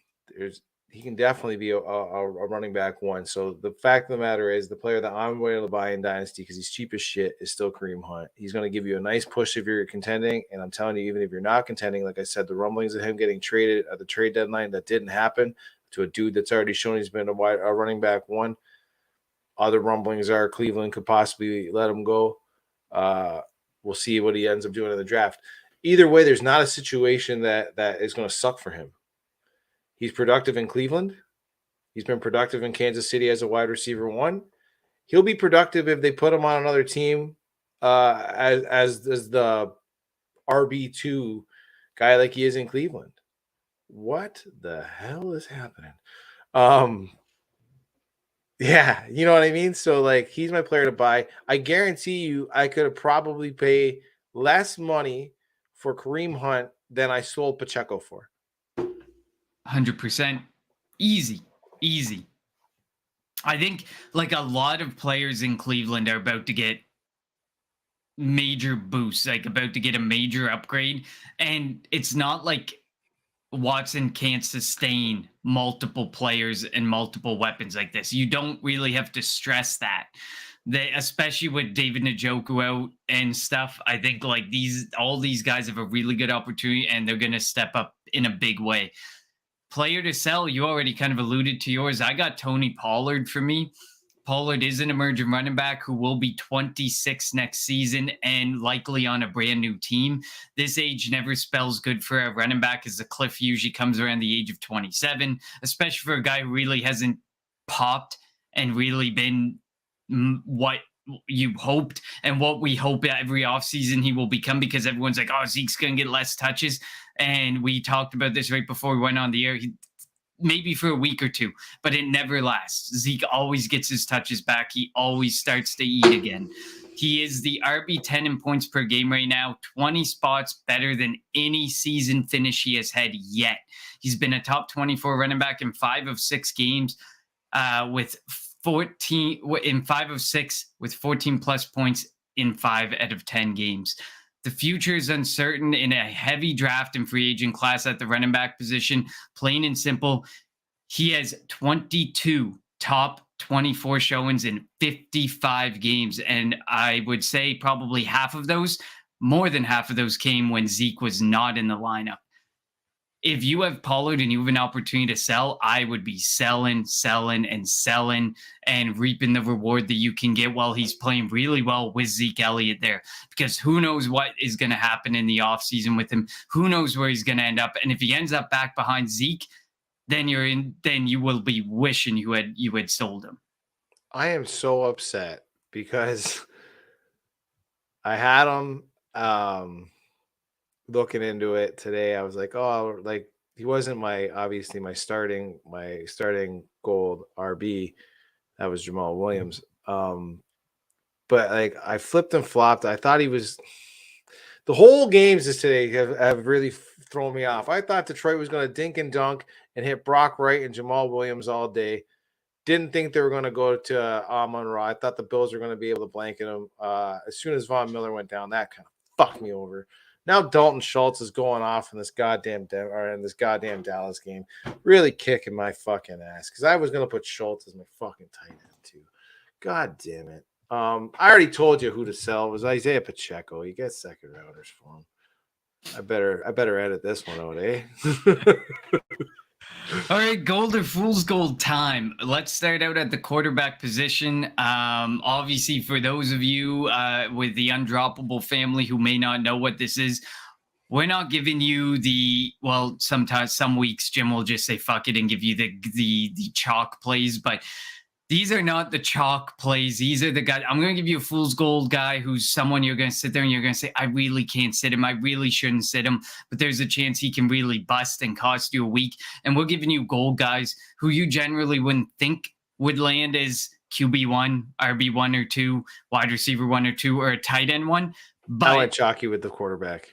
He can definitely be a running back one. So the fact of the matter is, the player that I'm willing to buy in Dynasty because he's cheap as shit is still Kareem Hunt. He's going to give you a nice push if you're contending. And I'm telling you, even if you're not contending, like I said, the rumblings of him getting traded at the trade deadline, that didn't happen to a dude that's already shown he's been a running back one. Other rumblings are Cleveland could possibly let him go. We'll see what he ends up doing in the draft. Either way, there's not a situation that is going to suck for him. He's productive in Cleveland. He's been productive in Kansas City as a wide receiver one. He'll be productive if they put him on another team as the RB2 guy like he is in Cleveland. What the hell is happening? Yeah, you know what I mean? So, like, he's my player to buy. I guarantee you I could have probably paid less money for Kareem Hunt than I sold Pacheco for. 100%. Easy. I think like a lot of players in Cleveland are about to get major boosts, like about to get a major upgrade. And it's not like Watson can't sustain multiple players and multiple weapons like this. You don't really have to stress that. Especially with David Njoku out and stuff, I think like all these guys have a really good opportunity and they're going to step up in a big way. Player to sell, you already kind of alluded to yours. I got Tony Pollard for me. Pollard is an emerging running back who will be 26 next season and likely on a brand new team. This age never spells good for a running back, as the cliff usually comes around the age of 27, especially for a guy who really hasn't popped and really been what you hoped and what we hope every offseason he will become, because everyone's like, oh, Zeke's going to get less touches. And we talked about this right before we went on the air. Maybe for a week or two, but it never lasts. Zeke always gets his touches back. He always starts to eat again. He is the RB10 in points per game right now, 20 spots better than any season finish he has had yet. He's been a top 24 running back in 5 of 6 games with 14 in 5 of 6 with 14 plus points in 5 out of 10 games. The future is uncertain in a heavy draft and free agent class at the running back position. Plain and simple, he has 22 top 24 showings in 55 games. And I would say probably more than half of those came when Zeke was not in the lineup. If you have Pollard and you have an opportunity to sell, I would be selling and reaping the reward that you can get while he's playing really well with Zeke Elliott there. Because who knows what is going to happen in the offseason with him? Who knows where he's going to end up? And if he ends up back behind Zeke, then you will be wishing you had sold him. I am so upset because I had him looking into it today. I was like, oh, like he wasn't my starting gold RB. That was Jamal Williams. But like I flipped and flopped. I thought he was the whole games this today have really thrown me off. I thought Detroit was going to dink and dunk and hit Brock Wright and Jamal Williams all day. Didn't think they were going to go to Amon-Ra. I thought the Bills were going to be able to blanket him. As soon as Von Miller went down, that kind of fucked me over. Now Dalton Schultz is going off in this goddamn Dallas game, really kicking my fucking ass because I was gonna put Schultz as my fucking tight end too. God damn it! I already told you who to sell. It was Isaiah Pacheco. You get second rounders for him. I better edit this one out, eh? All right, gold or fool's gold time. Let's start out at the quarterback position. Obviously, for those of you with the undroppable family who may not know what this is, we're not giving you sometimes some weeks Jim will just say fuck it and give you the chalk plays, but these are not the chalk plays. These are the guys. I'm going to give you a fool's gold guy who's someone you're going to sit there and you're going to say, I really can't sit him. I really shouldn't sit him. But there's a chance he can really bust and cost you a week. And we're giving you gold guys who you generally wouldn't think would land as QB1, RB1 or 2, wide receiver 1 or 2, or a tight end 1. But I went chalky with the quarterback.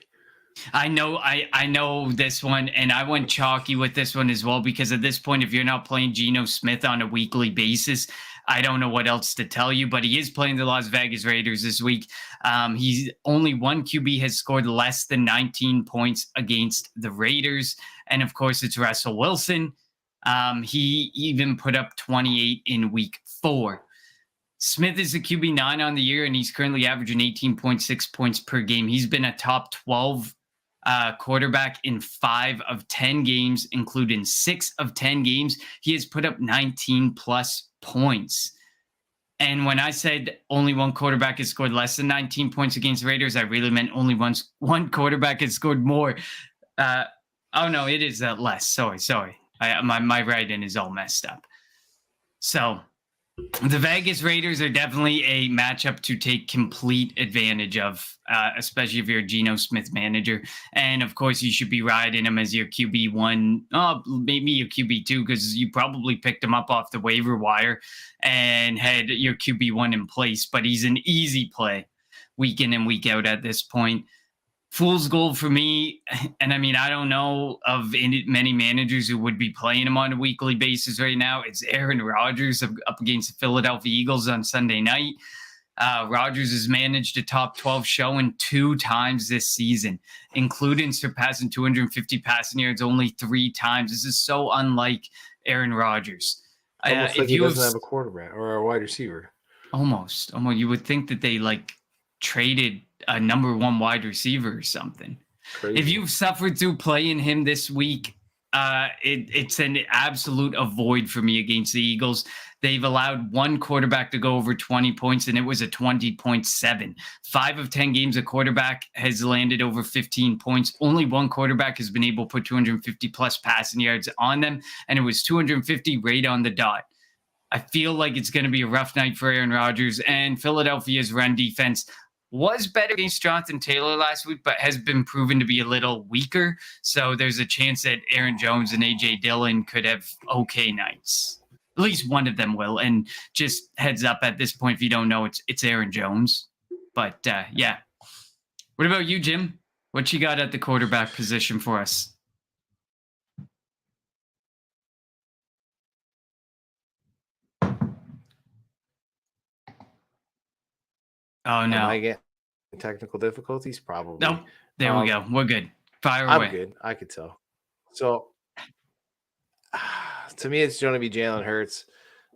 I know this one, and I went chalky with this one as well, because at this point, if you're not playing Geno Smith on a weekly basis, I don't know what else to tell you, but he is playing the Las Vegas Raiders this week. He's only one QB has scored less than 19 points against the Raiders. And of course, it's Russell Wilson. He even put up 28 in week 4. Smith is a QB9 on the year, and he's currently averaging 18.6 points per game. He's been a top 12 quarterback in 5 of 10 games, including 6 of 10 games. He has put up 19 plus points. And when I said only one quarterback has scored less than 19 points against the Raiders, I really meant only one quarterback has scored more. Oh, no, it is less. Sorry. My writing is all messed up. So the Vegas Raiders are definitely a matchup to take complete advantage of, especially if you're a Geno Smith manager. And of course, you should be riding him as your QB1, maybe your QB2, because you probably picked him up off the waiver wire and had your QB1 in place. But he's an easy play week in and week out at this point. Fool's gold for me, and I mean, I don't know of many managers who would be playing him on a weekly basis right now. It's Aaron Rodgers up against the Philadelphia Eagles on Sunday night. Rodgers has managed a top 12 showing 2 times this season, including surpassing 250 passing yards only 3 times. This is so unlike Aaron Rodgers. Almost like he doesn't have a quarterback or a wide receiver. Almost. You would think that they traded a number 1 wide receiver or something. Crazy. If you've suffered through playing him this week, it's an absolute avoid for me against the Eagles. They've allowed 1 quarterback to go over 20 points, and it was a 20.7. 5 of 10 games, a quarterback has landed over 15 points. Only 1 quarterback has been able to put 250 plus passing yards on them, and it was 250 right on the dot. I feel like it's going to be a rough night for Aaron Rodgers, and Philadelphia's run defense was better against Jonathan Taylor last week, but has been proven to be a little weaker. So there's a chance that Aaron Jones and A.J. Dillon could have okay nights. At least one of them will. And just heads up at this point, if you don't know, it's Aaron Jones. But yeah. What about you, Jim? What you got at the quarterback position for us? Oh, no. I get technical difficulties? Probably. Nope. There we go. We're good. Fire away. I'm good. I could tell. So, to me, it's going to be Jalen Hurts.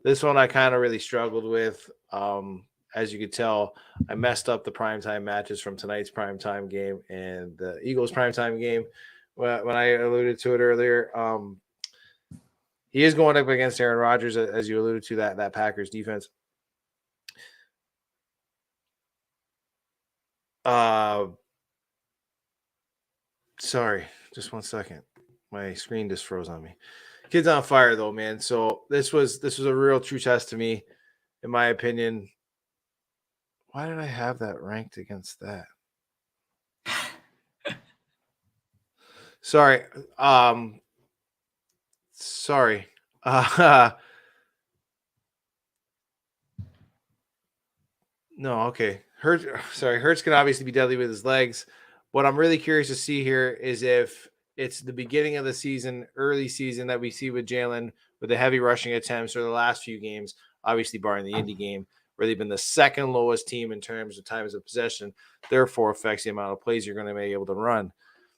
This one I kind of really struggled with. As you could tell, I messed up the primetime matches from tonight's primetime game and the Eagles primetime game. When I alluded to it earlier, he is going up against Aaron Rodgers, as you alluded to, that Packers defense. Sorry, just 1 second. My screen just froze on me. Kid's on fire though, man. So this was a real true test to me, in my opinion. Why did I have that ranked against that? Sorry. Sorry. No, okay. Hurts can obviously be deadly with his legs. What I'm really curious to see here is if it's the beginning of the season, early season that we see with Jalen with the heavy rushing attempts, or the last few games, obviously barring the Indy game, where they've been the second lowest team in terms of times of possession, therefore affects the amount of plays you're going to be able to run.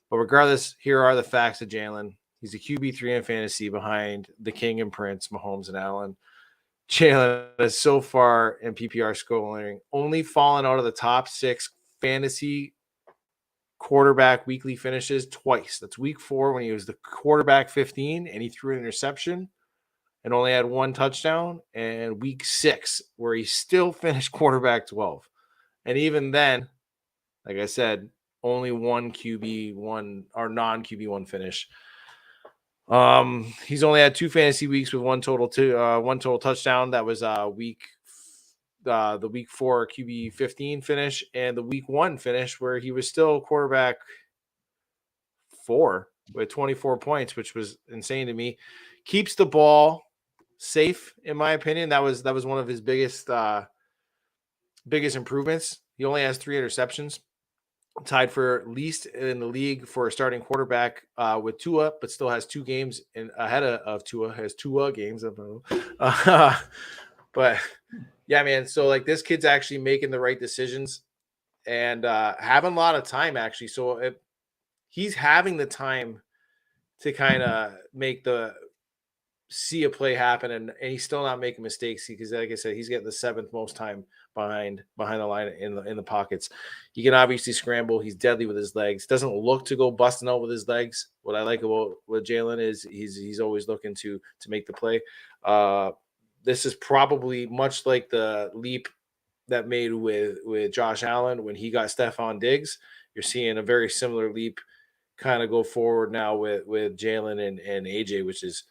But regardless, here are the facts of Jalen. He's a QB3 in fantasy behind the King and Prince, Mahomes and Allen. Jalen has so far in PPR scoring only fallen out of the top 6 fantasy quarterback weekly finishes twice. That's week 4 when he was the quarterback 15 and he threw an interception and only had 1 touchdown, and week 6 where he still finished quarterback 12. And even then, like I said, only 1 QB1 or non-QB1 finish. He's only had 2 fantasy weeks with one total touchdown. That was the week 4 QB 15 finish and the week 1 finish where he was still quarterback 4 with 24 points, which was insane to me. Keeps the ball safe, in my opinion. That was one of his biggest improvements. He only has 3 interceptions, tied for least in the league for a starting quarterback with Tua, but still has 2 games ahead of Tua. Has 2 games of but yeah, man. So like this kid's actually making the right decisions and having a lot of time actually. So he's having the time to kind of see a play happen, and he's still not making mistakes because, like I said, he's getting the 7th most time behind the line in the pockets. He can obviously scramble. He's deadly with his legs. Doesn't look to go busting out with his legs. What I like about Jalen is he's always looking to make the play. This is probably much like the leap that made with Josh Allen when he got Stephon Diggs. You're seeing a very similar leap kind of go forward now with Jalen and AJ, which is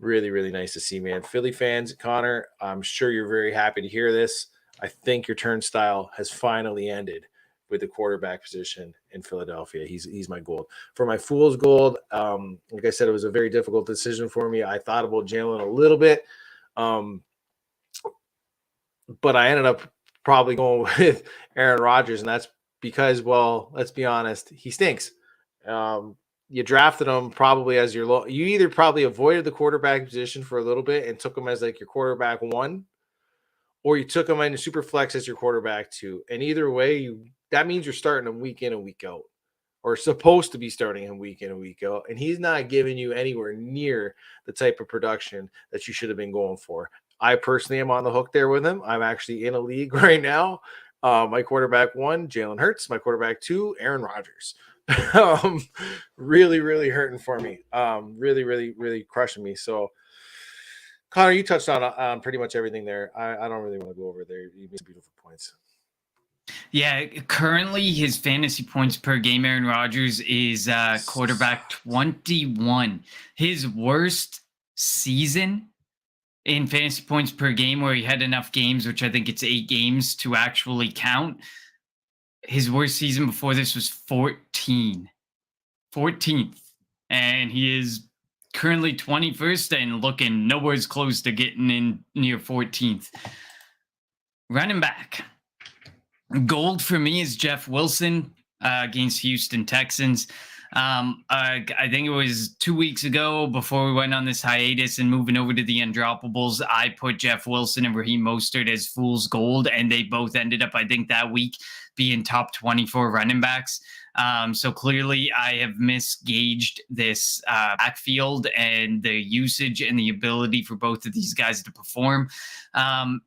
really, really nice to see, man. Philly fans, Connor, I'm sure you're very happy to hear this. I think your turnstile has finally ended with the quarterback position in Philadelphia. He's my gold. For my fool's gold, like I said, it was a very difficult decision for me. I thought about Jalen a little bit, but I ended up probably going with Aaron Rodgers, and that's because, well, let's be honest, he stinks. You drafted him probably as you either probably avoided the quarterback position for a little bit and took him as like your quarterback 1, or you took him into super flex as your quarterback 2. And either way, that means you're starting him week in and week out, or supposed to be starting him week in and week out. And he's not giving you anywhere near the type of production that you should have been going for. I personally am on the hook there with him. I'm actually in a league right now. My quarterback 1, Jalen Hurts. My quarterback 2, Aaron Rodgers. Really, really hurting for me. Really, really, really crushing me. So, Connor, you touched on pretty much everything there. I don't really want to go over there. You made some beautiful points. Yeah, currently his fantasy points per game, Aaron Rodgers, is quarterback 21. His worst season in fantasy points per game, where he had enough games, which I think it's 8 games to actually count. His worst season before this was 14th. And he is currently 21st and looking nowhere close to getting in near 14th. Running back. Gold for me is Jeff Wilson against Houston Texans. I think it was 2 weeks ago before we went on this hiatus and moving over to the Undroppables, I put Jeff Wilson and Raheem Mostert as fool's gold, and they both ended up, I think, that week being top 24 running backs. So clearly I have misgauged this backfield and the usage and the ability for both of these guys to perform.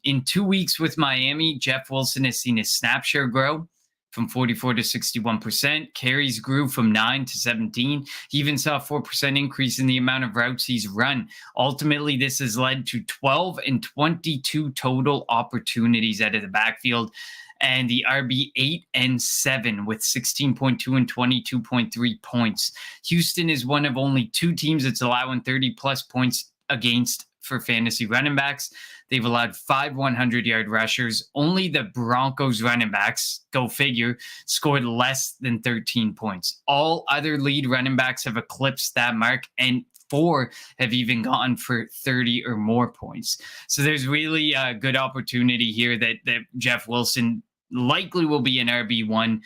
In 2 weeks with Miami, Jeff Wilson has seen his snap share grow from 44 to 61%. Carries grew from 9 to 17. He even saw a 4% increase in the amount of routes he's run. Ultimately, this has led to 12 and 22 total opportunities out of the backfield, and the RB 8 and 7 with 16.2 and 22.3 points. Houston is one of only 2 teams that's allowing 30 plus points against for fantasy running backs. They've allowed 5 100-yard rushers. Only the Broncos running backs, go figure, scored less than 13 points. All other lead running backs have eclipsed that mark, and 4 have even gone for 30 or more points. So there's really a good opportunity here that Jeff Wilson likely will be an RB1.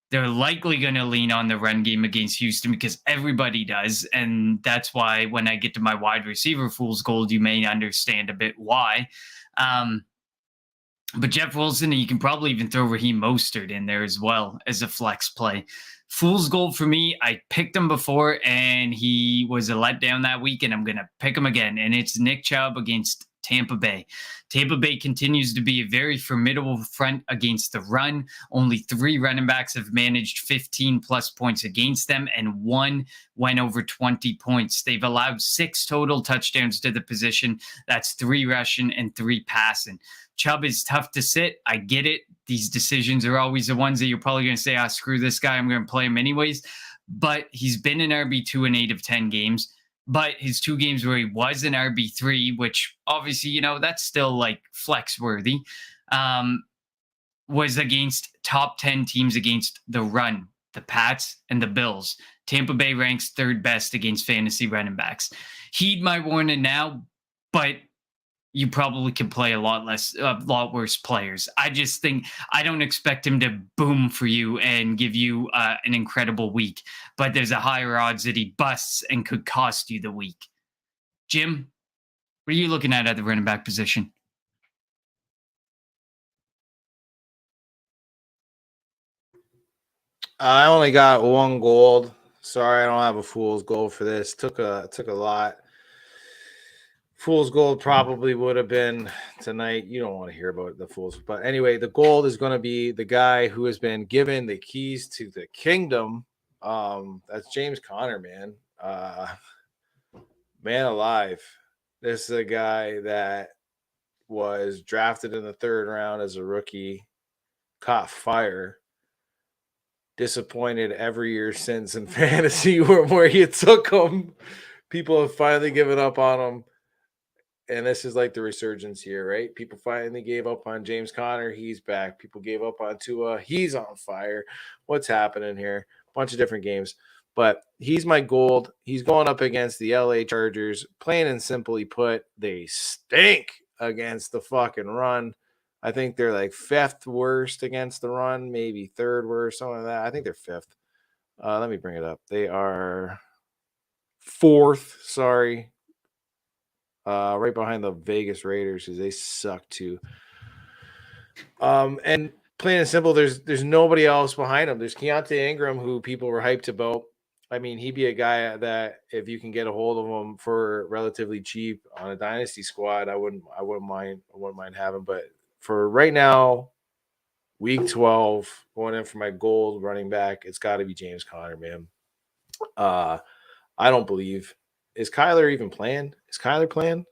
They're likely going to lean on the run game against Houston because everybody does. And that's why when I get to my wide receiver fool's gold, you may understand a bit why. But Jeff Wilson, and you can probably even throw Raheem Mostert in there as well as a flex play. Fool's gold for me. I picked him before and he was a letdown that week, and I'm going to pick him again. And it's Nick Chubb against Tampa Bay. Tampa Bay continues to be a very formidable front against the run. Only 3 running backs have managed 15 plus points against them, and 1 went over 20 points. They've allowed 6 total touchdowns to the position. That's 3 rushing and 3 passing. Chubb is tough to sit. I get it. These decisions are always the ones that you're probably going to say, screw this guy, I'm going to play him anyways. But he's been an RB2 in 8 of 10 games. But his 2 games where he was an RB3, which obviously, that's still like flex worthy, was against top 10 teams against the run, the Pats and the Bills. Tampa Bay ranks 3rd best against fantasy running backs. Heed my warning now, but you probably can play a lot worse players. I just think I don't expect him to boom for you and give you an incredible week, but there's a higher odds that he busts and could cost you the week. Jim, what are you looking at the running back position? I only got 1 gold. Sorry, I don't have a fool's gold for this. Took a lot. Fool's gold probably would have been tonight. You don't want to hear about the fools. But anyway, the gold is going to be the guy who has been given the keys to the kingdom. That's James Conner, man. Man alive. This is a guy that was drafted in the 3rd round as a rookie, caught fire, disappointed every year since in fantasy where you took him. People have finally given up on him. And this is like the resurgence here, right? People finally gave up on James Conner. He's back. People gave up on Tua. He's on fire. What's happening here? Bunch of different games. But he's my gold. He's going up against the LA Chargers. Plain and simply put, they stink against the fucking run. I think they're like 5th worst against the run, maybe 3rd worst, something like that. I think they're 5th. Let me bring it up. They are 4th, sorry. Right behind the Vegas Raiders because they suck too. And plain and simple, there's nobody else behind him. There's Keontae Ingram, who people were hyped about. I mean, he'd be a guy that if you can get a hold of him for relatively cheap on a dynasty squad, I wouldn't mind having. But for right now, week 12, going in for my gold running back, it's got to be James Conner, man. I don't believe. Is Kyler even playing? Is Kyler playing?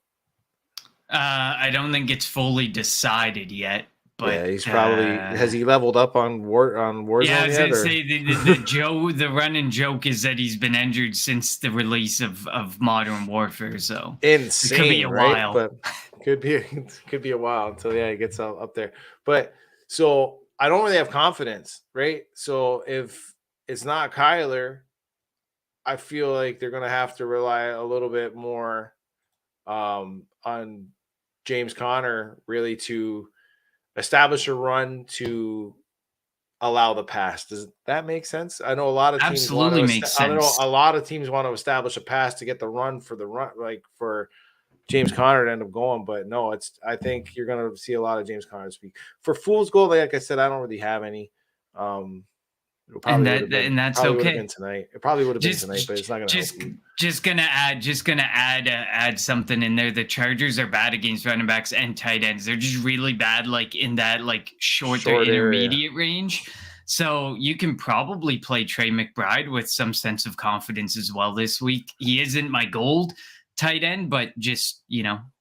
I don't think it's fully decided yet. But yeah, he's probably has he leveled up on Warzone yeah, I was yet? Gonna say the running joke is that he's been injured since the release of Modern Warfare. So insane, it could be a while, but could be a while until he gets up there. But so I don't really have confidence, right? So if it's not Kyler, I feel like they're gonna have to rely a little bit more on James Conner really to establish a run to allow the pass. Does that make sense? I know a lot of teams absolutely makes sense. I know a lot of teams want to establish a pass to get the run, like for James Conner to end up going, but no, I think you're going to see a lot of James Conner speak. For Fool's Gold, like I said, I don't really have any. And that's okay. Tonight. It probably would have been tonight, but it's not going to help you. Just gonna add something in there. The Chargers are bad against running backs and tight ends. They're just really bad, like in that short intermediate range. So you can probably play Trey McBride with some sense of confidence as well this week. He isn't my gold tight end, but just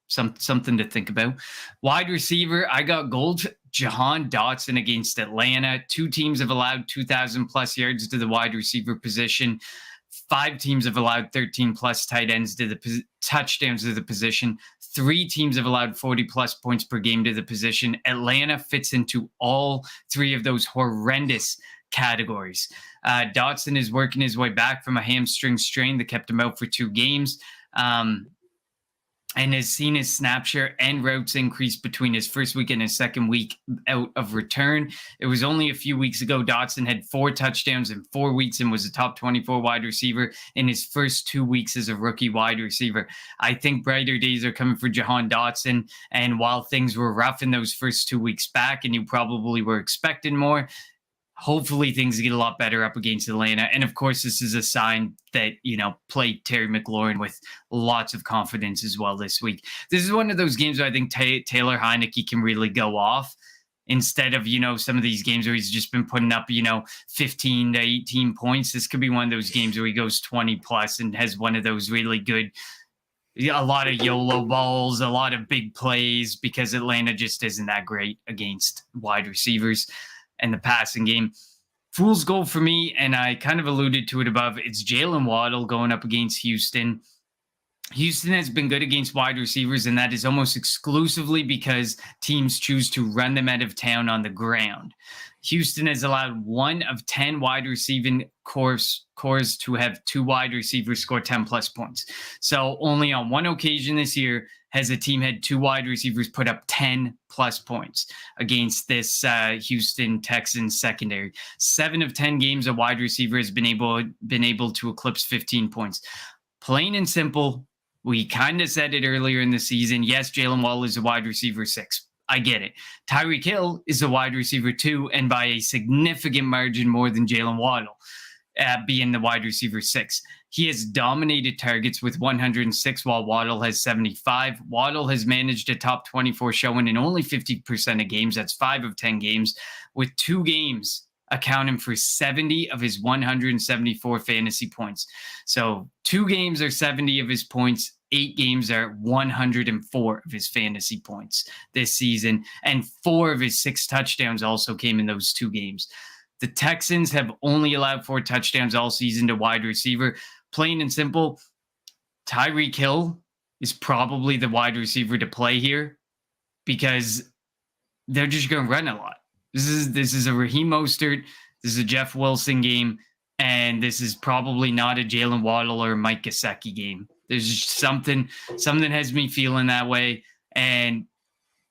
something to think about. Wide receiver, I got gold. Jahan Dotson against Atlanta. 2 teams have allowed 2,000 plus yards to the wide receiver position. 5 teams have allowed 13 plus tight ends to the touchdowns to the position. 3 teams have allowed 40 plus points per game to the position. Atlanta fits into all 3 of those horrendous categories. Dotson is working his way back from a hamstring strain that kept him out for 2 games. And has seen his snap share and routes increase between his first week and his second week out of return. It was only a few weeks ago Dotson had 4 touchdowns in 4 weeks and was a top 24 wide receiver in his first 2 weeks as a rookie wide receiver. I think brighter days are coming for Jahan Dotson. And while things were rough in those first 2 weeks back and you probably were expecting more, Hopefully things get a lot better up against Atlanta. And of course, this is a sign that, play Terry McLaurin with lots of confidence as well this week. This is one of those games where I think Taylor Heineke can really go off instead of, some of these games where he's just been putting up, 15 to 18 points. This could be one of those games where he goes 20 plus and has one of those really good, a lot of YOLO balls, a lot of big plays, because Atlanta just isn't that great against wide receivers and the passing game. Fool's gold for me, and I kind of alluded to it above, it's Jalen Waddle going up against Houston. Houston has been good against wide receivers, and that is almost exclusively because teams choose to run them out of town on the ground. Houston has allowed 1 of 10 wide receiving cores to have 2 wide receivers score 10 plus points. So only on one occasion this year has a team had 2 wide receivers put up 10 plus points against this Houston Texans secondary. 7 of 10 games a wide receiver has been able to eclipse 15 points. Plain and simple. We kind of said it earlier in the season. Yes, Jalen Waddle is a wide receiver 6. I get it. Tyreek Hill is a wide receiver 2, and by a significant margin more than Jalen Waddle, being the wide receiver 6. He has dominated targets with 106, while Waddle has 75. Waddle has managed a top 24 showing in only 50% of games. That's 5 of 10 games, with 2 games accounting for 70 of his 174 fantasy points. So 2 games are 70 of his points. 8 games are 104 of his fantasy points this season. And 4 of his 6 touchdowns also came in those 2 games. The Texans have only allowed 4 touchdowns all season to wide receiver. Plain and simple, Tyreek Hill is probably the wide receiver to play here because they're just going to run a lot. This is a Raheem Mostert, this is a Jeff Wilson game, and this is probably not a Jalen Waddle or Mike Gesicki game. There's just something has me feeling that way, and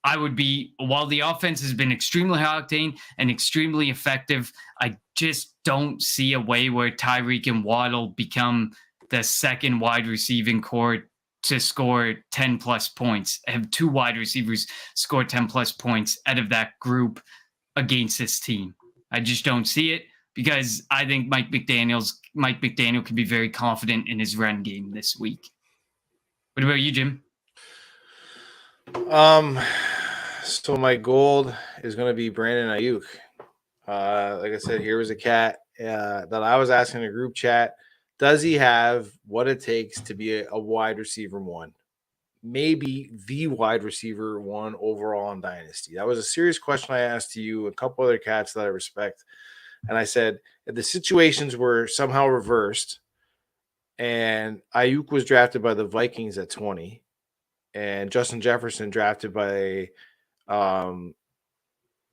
I would be, while the offense has been extremely high octane and extremely effective, I just don't see a way where Tyreek and Waddle become the second wide receiving core to score 10 plus points. I have 2 wide receivers score 10 plus points out of that group against this team. I just don't see it because I think Mike McDaniel can be very confident in his run game this week. What about you, Jim? So my gold is going to be Brandon Ayuk. Like I said, here was a cat that I was asking in a group chat. Does he have what it takes to be a wide receiver 1? Maybe the wide receiver 1 overall in Dynasty. That was a serious question I asked to you, a couple other cats that I respect. And I said, if the situations were somehow reversed and Ayuk was drafted by the Vikings at 20 and Justin Jefferson drafted by the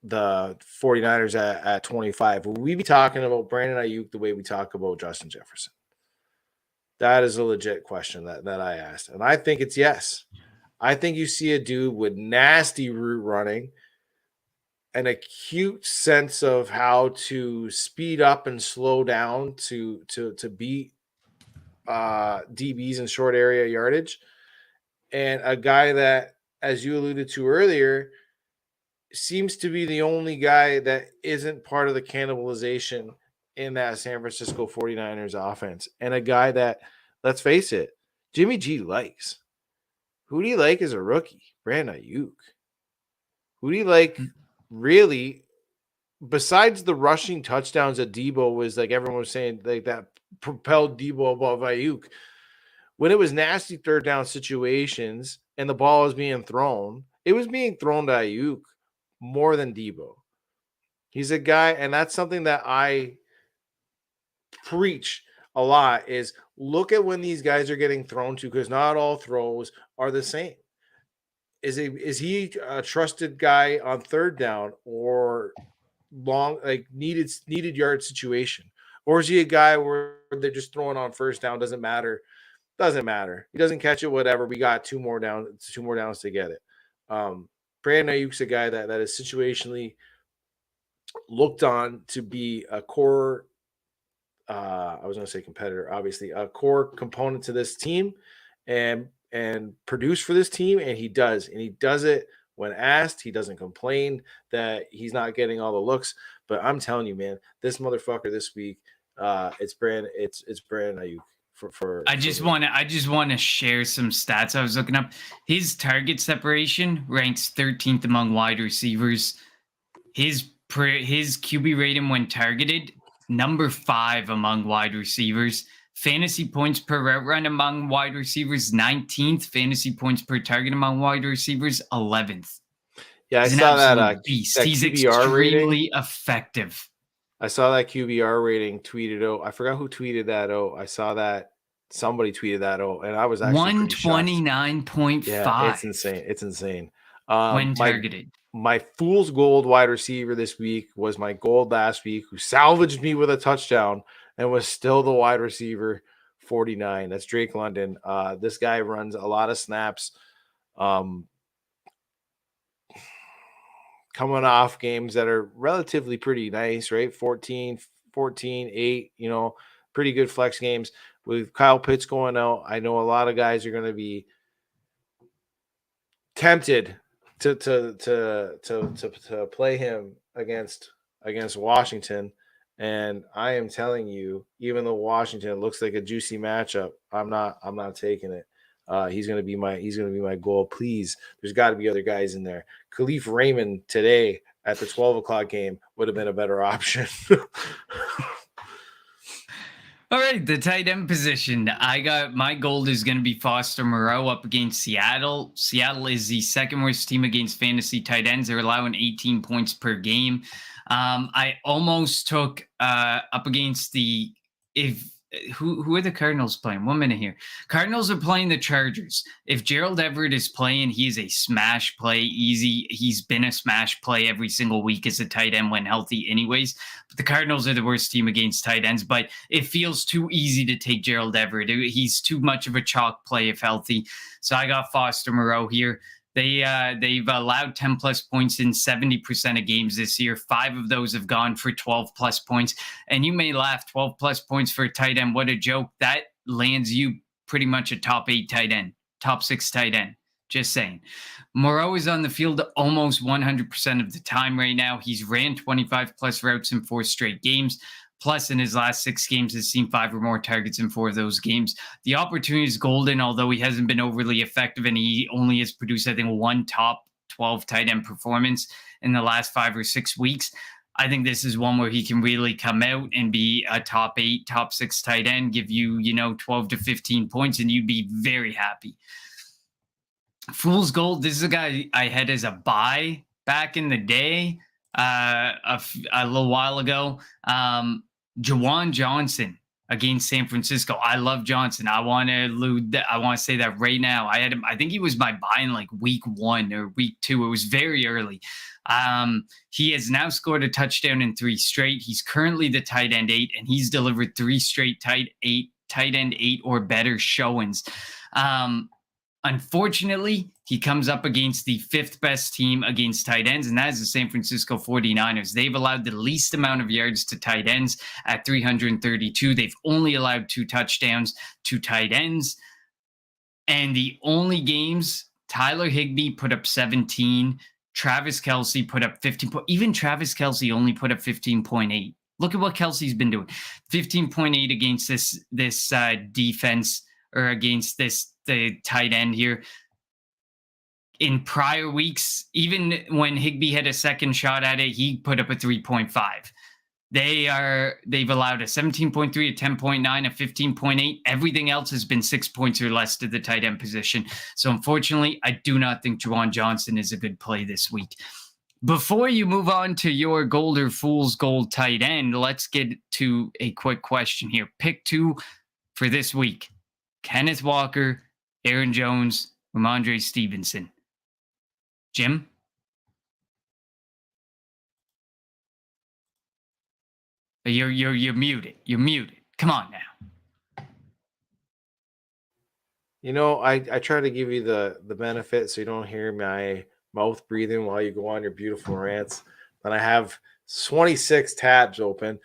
49ers at 25, will we be talking about Brandon Ayuk the way we talk about Justin Jefferson? That is a legit question that I asked. And I think it's yes. I think you see a dude with nasty route running, an acute sense of how to speed up and slow down to beat DBs in short area yardage, and a guy that, as you alluded to earlier, seems to be the only guy that isn't part of the cannibalization in that San Francisco 49ers offense, and a guy that, let's face it, Jimmy G likes. Who do you like as a rookie? Brandon Ayuk. Who do you like really, besides the rushing touchdowns that Debo was, like everyone was saying, like that propelled Debo above Ayuk? When it was nasty third down situations and the ball was being thrown, it was being thrown to Ayuk more than Debo. He's a guy, and that's something that I preach a lot, is look at when these guys are getting thrown to, because not all throws are the same. Is he a trusted guy on third down or long, like needed yard situation? Or is he a guy where they're just throwing on first down? Doesn't matter. He doesn't catch it, whatever. We got 2 more downs to get it. Brandon Ayuk's a guy that is situationally looked on to be a core, I was going to say competitor, obviously, a core component to this team and produce for this team. And he does it when asked. He doesn't complain that he's not getting all the looks. But I'm telling you, man, this motherfucker this week, it's Brandon Ayuk. I just want to share some stats I was looking up. His target separation ranks 13th among wide receivers. His QB rating when targeted, number 5 among wide receivers. Fantasy points per route run among wide receivers, 19th. Fantasy points per target among wide receivers, 11th. Yeah, I saw that beast. that He's QBR extremely rating. effective. I saw that QBR rating tweeted out. I forgot who tweeted that out. I saw that somebody tweeted that out, and I was actually 129.5. Yeah, it's insane. It's insane. When targeted. My fool's gold wide receiver this week was my gold last week, who salvaged me with a touchdown and was still the wide receiver 49. That's Drake London. This guy runs a lot of snaps. Coming off games that are relatively pretty nice, right? 14, 8, pretty good flex games. With Kyle Pitts going out, I know a lot of guys are going to be tempted to play him against Washington. And I am telling you, even though Washington looks like a juicy matchup, I'm not taking it. He's gonna be my goal. Please, there's got to be other guys in there. Khalif Raymond today at the 12 o'clock game would have been a better option. All right, the tight end position. I got my gold is going to be Foster Moreau up against Seattle. Seattle is the second worst team against fantasy tight ends. They're allowing 18 points per game. I almost took up against who are the Cardinals playing? 1 minute here. Cardinals are playing the Chargers. If Gerald Everett is playing, he is a smash play, easy. He's been a smash play every single week as a tight end when healthy anyways. But the Cardinals are the worst team against tight ends, but it feels too easy to take Gerald Everett. He's too much of a chalk play if healthy. So I got Foster Moreau here. They've allowed 10 plus points in 70% of games this year. 5 of those have gone for 12 plus points. And you may laugh, 12 plus points for a tight end. What a joke. That lands you pretty much a top 8 tight end, top 6 tight end. Just saying. Moreau is on the field almost 100% of the time right now. He's ran 25 plus routes in 4 straight games. Plus, in his last 6 games, has seen 5 or more targets in 4 of those games. The opportunity is golden, although he hasn't been overly effective, and he only has produced, I think, 1 top 12 tight end performance in the last 5 or 6 weeks. I think this is one where he can really come out and be a top 8, top 6 tight end, give you, 12 to 15 points, and you'd be very happy. Fool's Gold, this is a guy I had as a buy back in the day, a little while ago. Juwan Johnson against San Francisco. I love Johnson. I want to say that right now. I had him. I think he was my buy in like week 1 or week 2. It was very early. He has now scored a touchdown in 3 straight. He's currently the tight end 8, and he's delivered 3 straight tight end 8 or better showings. Unfortunately, he comes up against the 5th best team against tight ends, and that is the San Francisco 49ers. They've allowed the least amount of yards to tight ends at 332. They've only allowed 2 touchdowns to tight ends. And the only games, Tyler Higbee put up 17. Travis Kelce put up 15. Even Travis Kelce only put up 15.8. Look at what Kelce's been doing. 15.8 against this defense, or against the tight end here. In prior weeks, even when Higbee had a second shot at it, he put up a 3.5. They've allowed a 17.3, a 10.9, a 15.8. Everything else has been 6 points or less to the tight end position. So unfortunately, I do not think Juwan Johnson is a good play this week. Before you move on to your gold or fool's gold tight end, let's get to a quick question here. Pick 2 for this week. Kenneth Walker, Aaron Jones, Ramondre Stevenson. Jim? You're muted. You're muted. Come on now. I try to give you the benefit so you don't hear my mouth breathing while you go on your beautiful rants. But I have 26 tabs open.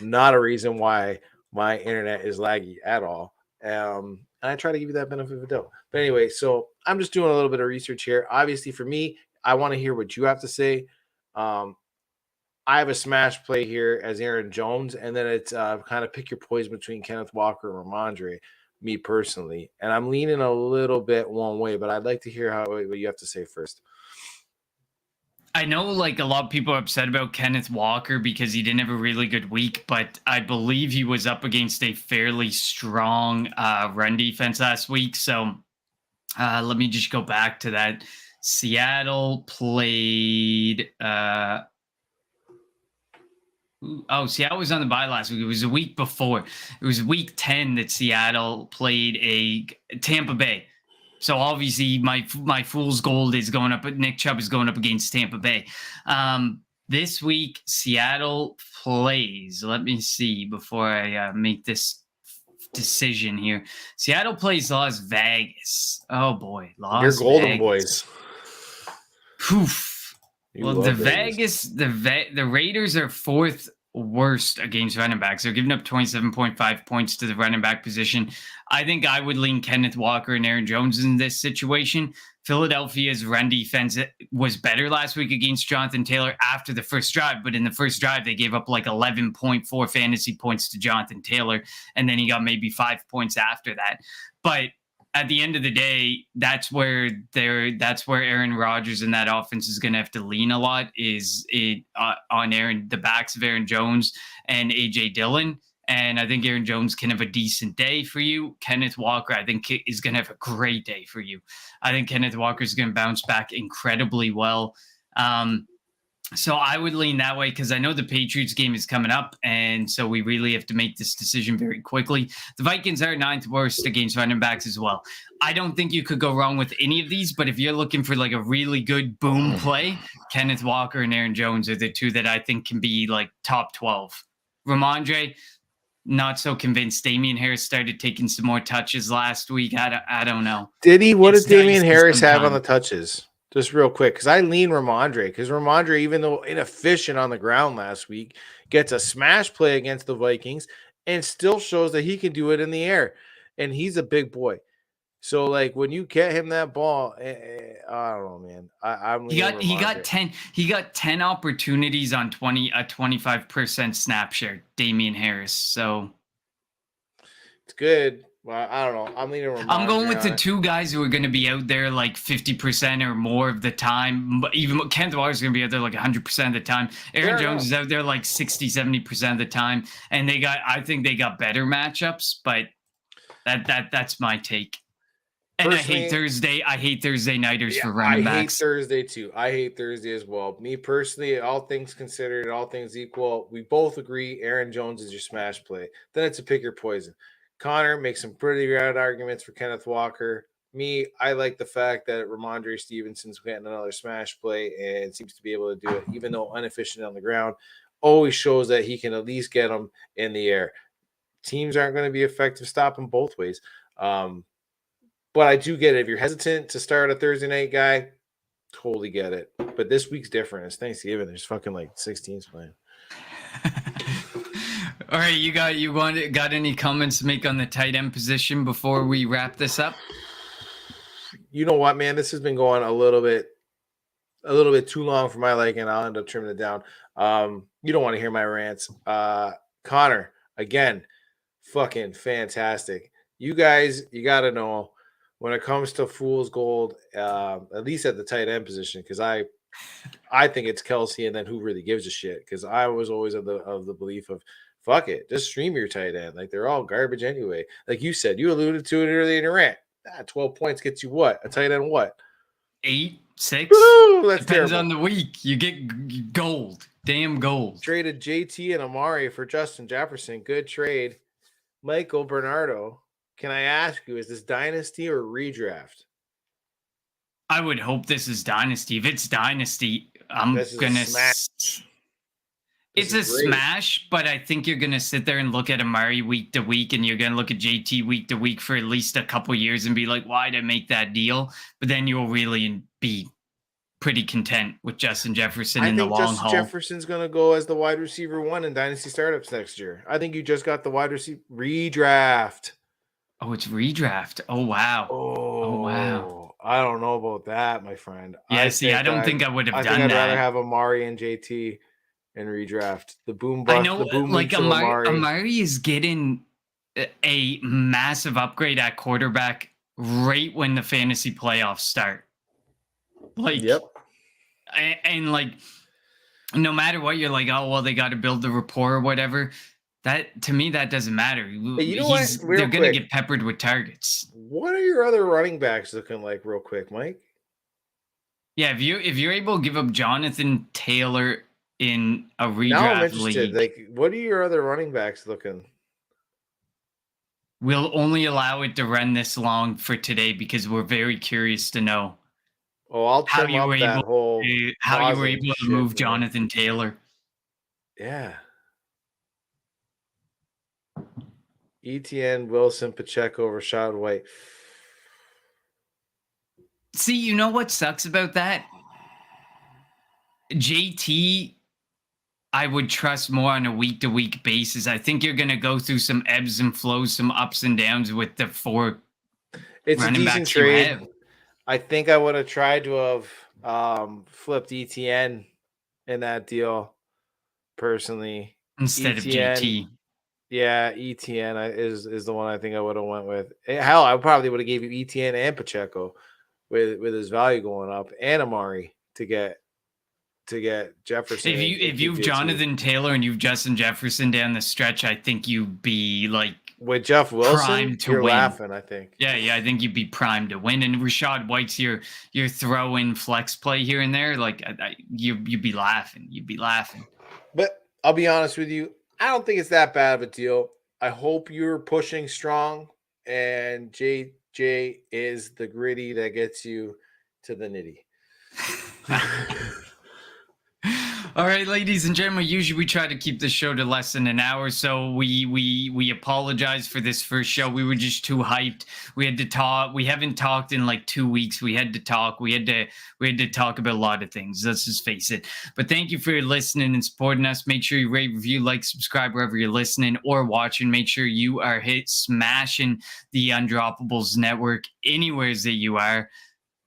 Not a reason why my internet is laggy at all. And I try to give you that benefit of the doubt. But anyway, so I'm just doing a little bit of research here. Obviously, for me, I want to hear what you have to say. I have a smash play here as Aaron Jones, and then it's kind of pick your poison between Kenneth Walker and Ramondre, me personally. And I'm leaning a little bit one way, but I'd like to hear what you have to say first. I know like a lot of people are upset about Kenneth Walker because he didn't have a really good week, but I believe he was up against a fairly strong run defense last week. So let me just go back to that. Seattle played. Seattle was on the bye last week. It was a week before. It was week 10 that Seattle played a Tampa Bay. So obviously my fool's gold is going up, but Nick Chubb is going up against Tampa Bay. This week, Seattle plays. Let me see before I make this decision here. Seattle plays Las Vegas. Oh boy, Your Golden Boys. Poof. Well, the Vegas, the Raiders are fourth worst against running backs. They're giving up 27.5 points to the running back position. I think I would lean Kenneth Walker and Aaron Jones in this situation. Philadelphia's run defense was better last week against Jonathan Taylor after the first drive, but in the first drive, they gave up like 11.4 fantasy points to Jonathan Taylor, and then he got maybe 5 points after that. But at the end of the day, that's where Aaron Rodgers and that offense is going to have to lean a lot on the backs of Aaron Jones and AJ Dillon. And I think Aaron Jones can have a decent day for you. Kenneth Walker, I think, is going to have a great day for you. I think Kenneth Walker is going to bounce back incredibly well. So I would lean that way because I know the Patriots game is coming up, and so we really have to make this decision very quickly. The Vikings are ninth worst against running backs as well. I don't think you could go wrong with any of these, but if you're looking for like a really good boom play, Kenneth Walker and Aaron Jones are the two that I think can be like top 12. Ramondre, not so convinced. Damian Harris started taking some more touches last week. I don't know. Did he? What did Damian Harris have on the touches? Just real quick, because I lean Ramondre, because Ramondre, even though inefficient on the ground last week, gets a smash play against the Vikings and still shows that he can do it in the air. And he's a big boy. So, like, when you get him that ball, I don't know, man. He got 10 opportunities on 25% snap share, Damian Harris. So it's good. Well, I don't know. I'm leaning Ramondre. I'm going with the two guys who are going to be out there like 50% or more of the time. Even Kenneth Walker is going to be out there like 100% of the time. Aaron Jones is out there like 60, 70% of the time. And I think they got better matchups, but that's my take. And I hate Thursday nighters for running backs. I hate Thursday too. I hate Thursday as well. Me personally, all things considered, all things equal, we both agree Aaron Jones is your smash play. Then it's a pick your poison. Connor makes some pretty good arguments for Kenneth Walker. Me, I like the fact that Ramondre Stevenson's getting another smash play and seems to be able to do it, even though inefficient on the ground. Always shows that he can at least get them in the air. Teams aren't going to be effective stopping both ways. But I do get it. If you're hesitant to start a Thursday night guy, totally get it. But this week's different. It's Thanksgiving. There's fucking like 6 teams playing. All right, you got any comments to make on the tight end position before we wrap this up? You know what, man? This has been going a little bit too long for my liking. I'll end up trimming it down. You don't want to hear my rants. Connor, again, fucking fantastic. You guys, you got to know when it comes to fool's gold, at least at the tight end position, because I think it's Kelsey, and then who really gives a shit? Because I was always of the belief of fuck it, just stream your tight end. Like they're all garbage anyway. Like you said, you alluded to it earlier in your rant. 12 points gets you what? A tight end what? 8, 6. Woo, that's depends terrible. on the week. You get gold, damn gold. Traded JT and Amari for Justin Jefferson. Good trade. Michael Bernardo. Can I ask you, is this dynasty or redraft? I would hope this is dynasty. If it's dynasty, I'm gonna smash. It's a smash, but I think you're gonna sit there and look at Amari week to week, and you're gonna look at JT week to week for at least a couple years and be like, "Why did I make that deal?" But then you'll really be pretty content with Justin Jefferson in the long haul. I think Justin Jefferson's gonna go as the wide receiver 1 in dynasty startups next year. I think you just got the wide receiver redraft. Oh, it's redraft. Oh wow. Oh wow. I don't know about that, my friend. Yeah, see, I don't think I would have I done think I'd rather that. have Amari and JT in redraft. The boom I bust, know, the boom like weeks of Amari. Amari is getting a massive upgrade at quarterback right when the fantasy playoffs start. Like, Yep. and like, no matter what, you're like, oh well, they got to build the rapport or whatever. That to me, that doesn't matter. you know what? Real They're gonna quick. get peppered with targets. What are your other running backs looking like, real quick, Mike? Yeah, if you're able to give up Jonathan Taylor in a Now I'm redraft interested. league, Like, what are your other running backs looking? we'll only allow it to run this long for today because we're very curious to know Oh, I'll how trim you up were that able whole how you were pausing able to shit, move man. Jonathan Taylor. Yeah. ETN, Wilson, Pacheco, Rashad White. See, you know what sucks about that? JT, I would trust more on a week-to-week basis. I think you're going to go through some ebbs and flows, some ups and downs with the 4 It's a running decent backs you trade. have. I think I would have tried to have flipped ETN in that deal personally. Instead of ETN, JT. Yeah, ETN is the one I think I would have went with. Hell, I probably would have gave you ETN and Pacheco with his value going up and Amari to get Jefferson. If you've Jonathan Taylor and you've Justin Jefferson down the stretch, I think you'd be like with Jeff Wilson, primed to you're win. laughing, I think. Yeah, I think you'd be primed to win. And Rashad White's your throw-in flex play here and there. Like you'd be laughing. You'd be laughing. But I'll be honest with you, I don't think it's that bad of a deal. I hope you're pushing strong, and JJ is the gritty that gets you to the nitty. All right, ladies and gentlemen, usually we try to keep the show to less than an hour, so we apologize for this first show. We were just too hyped. We had to talk. We haven't talked in like 2 weeks. We had to talk. We had to talk about a lot of things. Let's just face it. But thank you for listening and supporting us. Make sure you rate, review, like, subscribe wherever you're listening or watching. Make sure you are smashing the Undroppables Network anywhere that you are.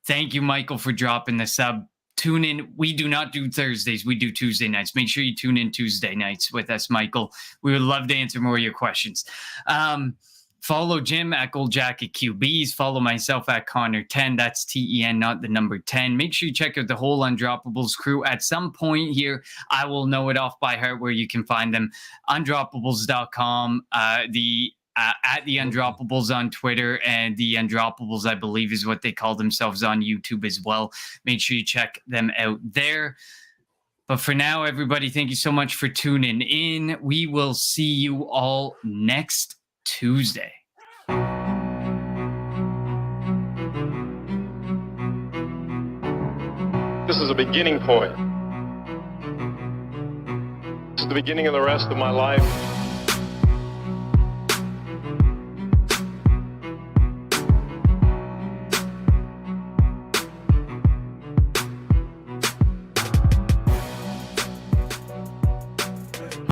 Thank you, Michael, for dropping the sub. Tune in. We do not do Thursdays. We do Tuesday nights. Make sure you tune in Tuesday nights with us, Michael. We would love to answer more of your questions. Follow Jim at Gold Jacket QBs. Follow myself at Connor10. That's TEN, not the number 10. Make sure you check out the whole Undroppables crew. At some point here, I will know it off by heart where you can find them. Undroppables.com. At the Undroppables on Twitter, and the Undroppables, I believe, is what they call themselves on YouTube as well. Make sure you check them out there. But for now, everybody, thank you so much for tuning in. We will see you all next Tuesday. This is a beginning point. This is the beginning of the rest of my life.